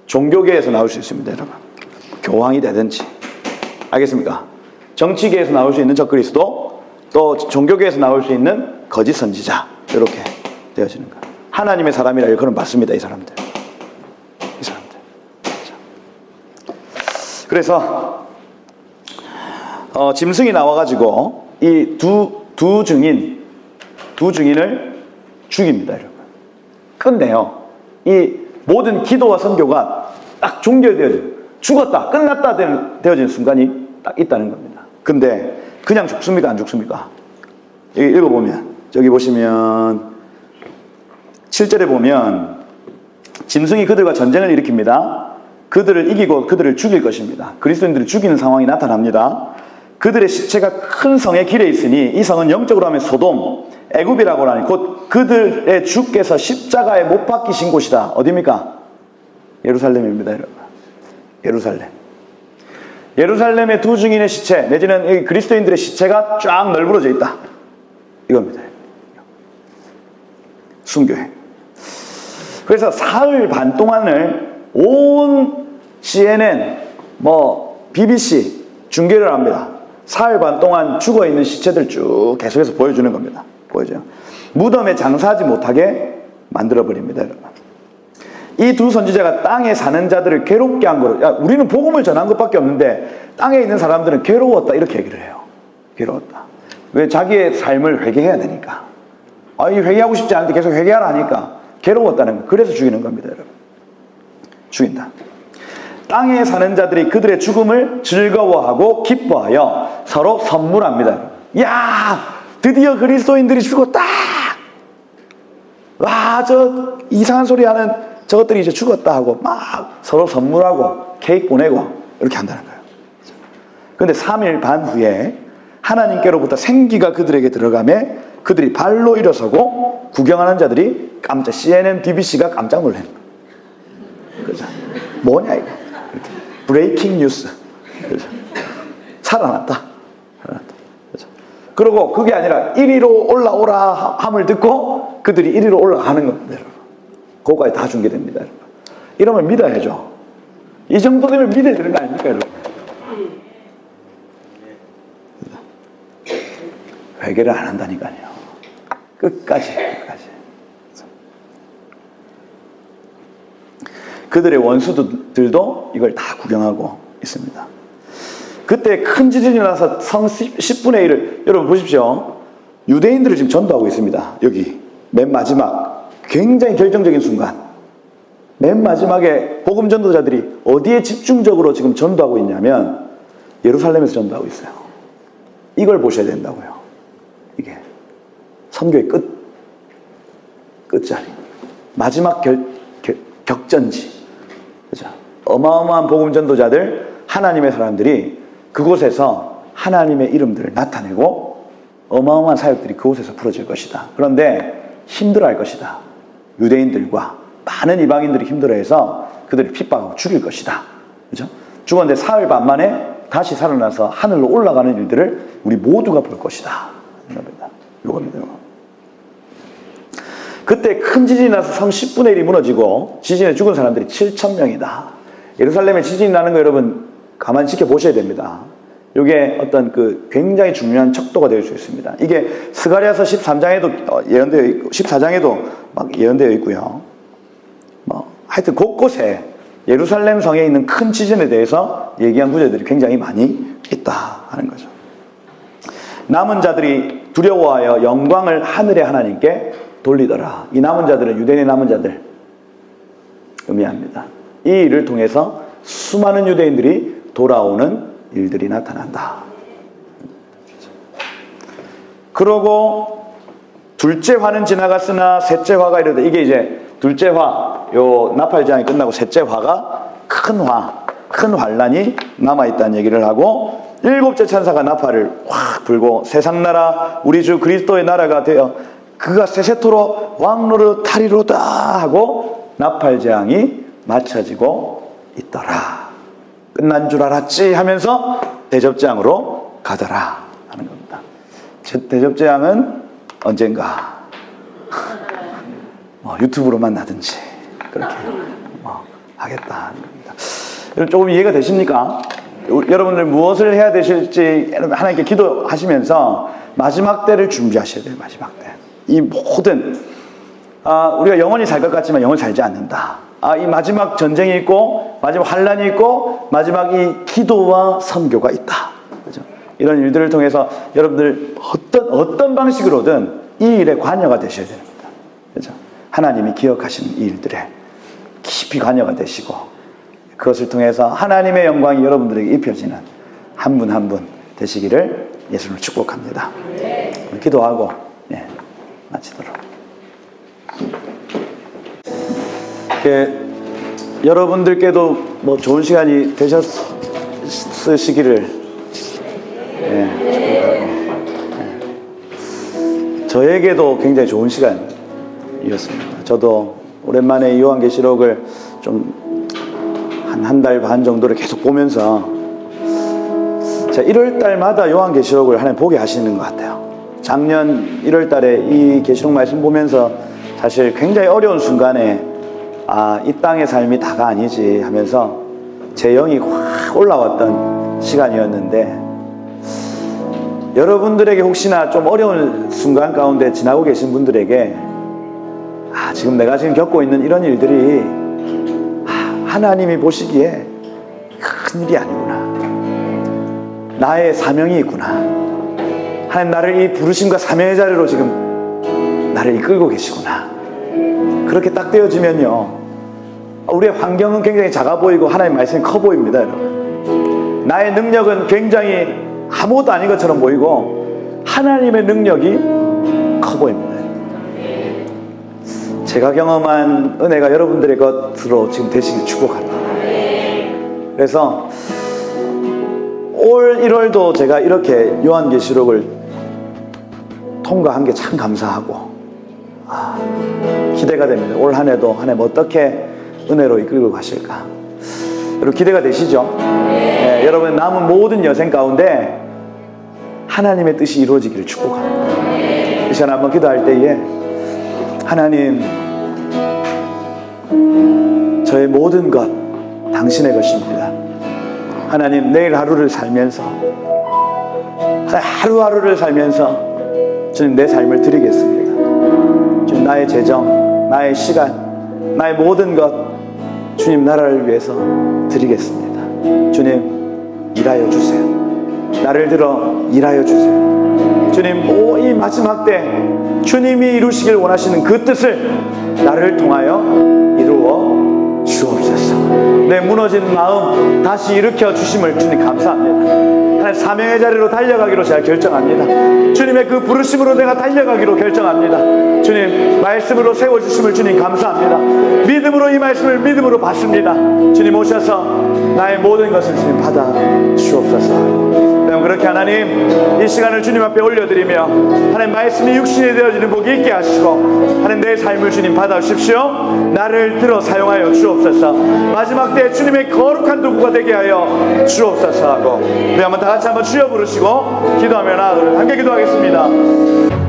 종교계에서 나올 수 있습니다, 여러분. 교황이 되든지. 알겠습니까? 정치계에서 나올 수 있는 적 그리스도, 또 종교계에서 나올 수 있는 거짓 선지자. 이렇게 되어지는 거예요. 하나님의 사람이라 그런 맞습니다, 이 사람들. 이 사람들. 그래서 짐승이 나와가지고 이 두 증인을 죽입니다, 여러분. 끝내요. 이 모든 기도와 선교가 딱 종결되어져, 죽었다, 끝났다 되어지는 순간이 딱 있다는 겁니다. 근데 그냥 죽습니까? 안 죽습니까? 여기 읽어보면, 저기 보시면 7절에 보면 짐승이 그들과 전쟁을 일으킵니다. 그들을 이기고 그들을 죽일 것입니다. 그리스도인들을 죽이는 상황이 나타납니다. 그들의 시체가 큰 성의 길에 있으니, 이 성은 영적으로 하면 소돔, 애굽이라고 하니 곧 그들의 주께서 십자가에 못 박히신 곳이다. 어디입니까? 예루살렘입니다, 여러분. 예루살렘. 예루살렘의 두 증인의 시체, 내지는 그리스도인들의 시체가 쫙 널브러져 있다. 이겁니다. 순교회. 그래서 사흘 반 동안을 온 CNN, BBC 중계를 합니다. 사흘 반 동안 죽어있는 시체들 쭉 계속해서 보여주는 겁니다. 보여줘요. 무덤에 장사하지 못하게 만들어버립니다, 여러분. 이 두 선지자가 땅에 사는 자들을 괴롭게 한 거로, 야, 우리는 복음을 전한 것밖에 없는데 땅에 있는 사람들은 괴로웠다, 이렇게 얘기를 해요. 괴로웠다. 왜? 자기의 삶을 회개해야 되니까. 이 회개하고 싶지 않은데 계속 회개하라 하니까 괴로웠다는 거. 그래서 죽이는 겁니다, 여러분. 죽인다. 땅에 사는 자들이 그들의 죽음을 즐거워하고 기뻐하여 서로 선물합니다. 야, 드디어 그리스도인들이 죽었다. 와, 저 이상한 소리 하는 저것들이 이제 죽었다 하고 막 서로 선물하고 케이크 보내고 이렇게 한다는 거예요. 그런데 3일 반 후에 하나님께로부터 생기가 그들에게 들어가매 그들이 발로 일어서고 구경하는 자들이 CNN, BBC가 깜짝 놀라는 거예요. 그죠? 뭐냐 이거? 브레이킹 뉴스. 그죠? 살아났다. 그죠? 그리고 그게 아니라 1위로 올라오라 함을 듣고 그들이 1위로 올라가는 겁니다, 여러분. 그거까지 다 중계됩니다, 여러분. 이러면 믿어야죠. 이 정도 되면 믿어야 되는 거 아닙니까, 여러분? 회개를 안 한다니까요. 끝까지. 그들의 원수들도 이걸 다 구경하고 있습니다. 그때 큰 지진이 나서 성 10분의 1을, 여러분 보십시오. 유대인들을 지금 전도하고 있습니다. 여기 맨 마지막 굉장히 결정적인 순간, 맨 마지막에 복음 전도자들이 어디에 집중적으로 지금 전도하고 있냐면 예루살렘에서 전도하고 있어요. 이걸 보셔야 된다고요. 이게 선교의 끝자리, 마지막 격전지. 그죠? 어마어마한 복음 전도자들, 하나님의 사람들이 그곳에서 하나님의 이름들을 나타내고 어마어마한 사역들이 그곳에서 풀어질 것이다. 그런데 힘들어할 것이다. 유대인들과 많은 이방인들이 힘들어해서 그들을 핍박하고 죽일 것이다. 그죠? 죽었는데 사흘 반 만에 다시 살아나서 하늘로 올라가는 일들을 우리 모두가 볼 것이다. 이겁니다. 그때 큰 지진이 나서 성 10분의 1이 무너지고 지진에 죽은 사람들이 7,000명이다. 예루살렘에 지진이 나는 거 여러분 가만히 지켜보셔야 됩니다. 이게 어떤 그 굉장히 중요한 척도가 될 수 있습니다. 이게 스가랴서 13장에도 예언되어 있고 14장에도 막 예언되어 있고요. 하여튼 곳곳에 예루살렘 성에 있는 큰 지진에 대해서 얘기한 구절들이 굉장히 많이 있다 하는 거죠. 남은 자들이 두려워하여 영광을 하늘의 하나님께 돌리더라. 이 남은 자들은 유대인의 남은 자들 의미합니다. 이 일을 통해서 수많은 유대인들이 돌아오는 일들이 나타난다. 그러고 둘째 화는 지나갔으나 셋째 화가 이르되, 이게 이제 둘째 화, 요 나팔 재앙이 끝나고 셋째 화가 큰 환란이 남아있다는 얘기를 하고, 일곱째 천사가 나팔을 확 불고 세상 나라 우리 주 그리스도의 나라가 되어 그가 세세토록 왕노릇 타리로다 하고 나팔 재앙이 맞춰지고 있더라. 끝난 줄 알았지 하면서 대접재앙으로 가더라 하는 겁니다. 대접재앙은 언젠가 유튜브로만 나든지 그렇게 하겠다 하는 겁니다. 여러분 조금 이해가 되십니까? 여러분들 무엇을 해야 되실지 하나님께 기도하시면서 마지막 때를 준비하셔야 돼요. 마지막 때. 이 모든 우리가 영원히 살 것 같지만 영원히 살지 않는다. 이 마지막 전쟁이 있고 마지막 환란이 있고 마지막 이 기도와 선교가 있다. 그렇죠? 이런 일들을 통해서 여러분들 어떤 방식으로든 이 일에 관여가 되셔야 됩니다. 그렇죠? 하나님이 기억하시는 이 일들에 깊이 관여가 되시고 그것을 통해서 하나님의 영광이 여러분들에게 입혀지는 한 분 한 분 되시기를 예수님을 축복합니다. 기도하고 마치도록. 여러분들께도 뭐 좋은 시간이 되셨으시기를 축복하고, 저에게도 굉장히 좋은 시간이었습니다. 저도 오랜만에 요한계시록을 좀 한 달 반 정도를 계속 보면서 1월 달마다 요한계시록을 하나님 보게 하시는 것 같아요. 작년 1월 달에 이 계시록 말씀 보면서 사실 굉장히 어려운 순간에 이 땅의 삶이 다가 아니지 하면서 제 영이 확 올라왔던 시간이었는데, 여러분들에게 혹시나 좀 어려운 순간 가운데 지나고 계신 분들에게 지금 내가 지금 겪고 있는 이런 일들이 하나님이 보시기에 큰일이 아니구나, 나의 사명이 있구나, 하나님 나를 이 부르심과 사명의 자리로 지금 나를 이끌고 계시구나, 그렇게 딱 되어지면요, 우리의 환경은 굉장히 작아 보이고 하나님의 말씀이 커 보입니다. 여러분, 나의 능력은 굉장히 아무것도 아닌 것처럼 보이고 하나님의 능력이 커 보입니다. 제가 경험한 은혜가 여러분들의 것으로 지금 되시길 축복합니다. 그래서 올 1월도 제가 이렇게 요한계시록을 통과한 게 참 감사하고 기대가 됩니다. 올 한 해도 하나님 어떻게 은혜로 이끌고 가실까? 여러분 기대가 되시죠? 여러분 남은 모든 여생 가운데 하나님의 뜻이 이루어지기를 축복합니다. 이 시간 한번 기도할 때에 하나님, 저의 모든 것 당신의 것입니다. 하나님, 내일 하루를 살면서 하루하루를 살면서 주님 내 삶을 드리겠습니다. 주님 나의 재정, 나의 시간, 나의 모든 것 주님 나라를 위해서 드리겠습니다. 주님 일하여 주세요. 나를 들어 일하여 주세요. 주님 이 마지막 때 주님이 이루시길 원하시는 그 뜻을 나를 통하여 이루어 주옵소서. 내 무너진 마음 다시 일으켜 주심을 주님 감사합니다. 하나님 사명의 자리로 달려가기로 제가 결정합니다. 주님의 그 부르심으로 내가 달려가기로 결정합니다. 주님 말씀으로 세워주심을 주님 감사합니다. 믿음으로 이 말씀을 믿음으로 받습니다. 주님 오셔서 나의 모든 것을 주님 받아 주옵소서. 그렇게 하나님 이 시간을 주님 앞에 올려드리며 하나님 말씀이 육신이 되어지는 복이 있게 하시고 하나님 내 삶을 주님 받아주십시오. 나를 들어 사용하여 주옵소서. 마지막 때 주님의 거룩한 도구가 되게 하여 주옵소서 하고 우리 한번 다 같이 한번 주여 부르시고 기도하며 나아가도록 함께 기도하겠습니다.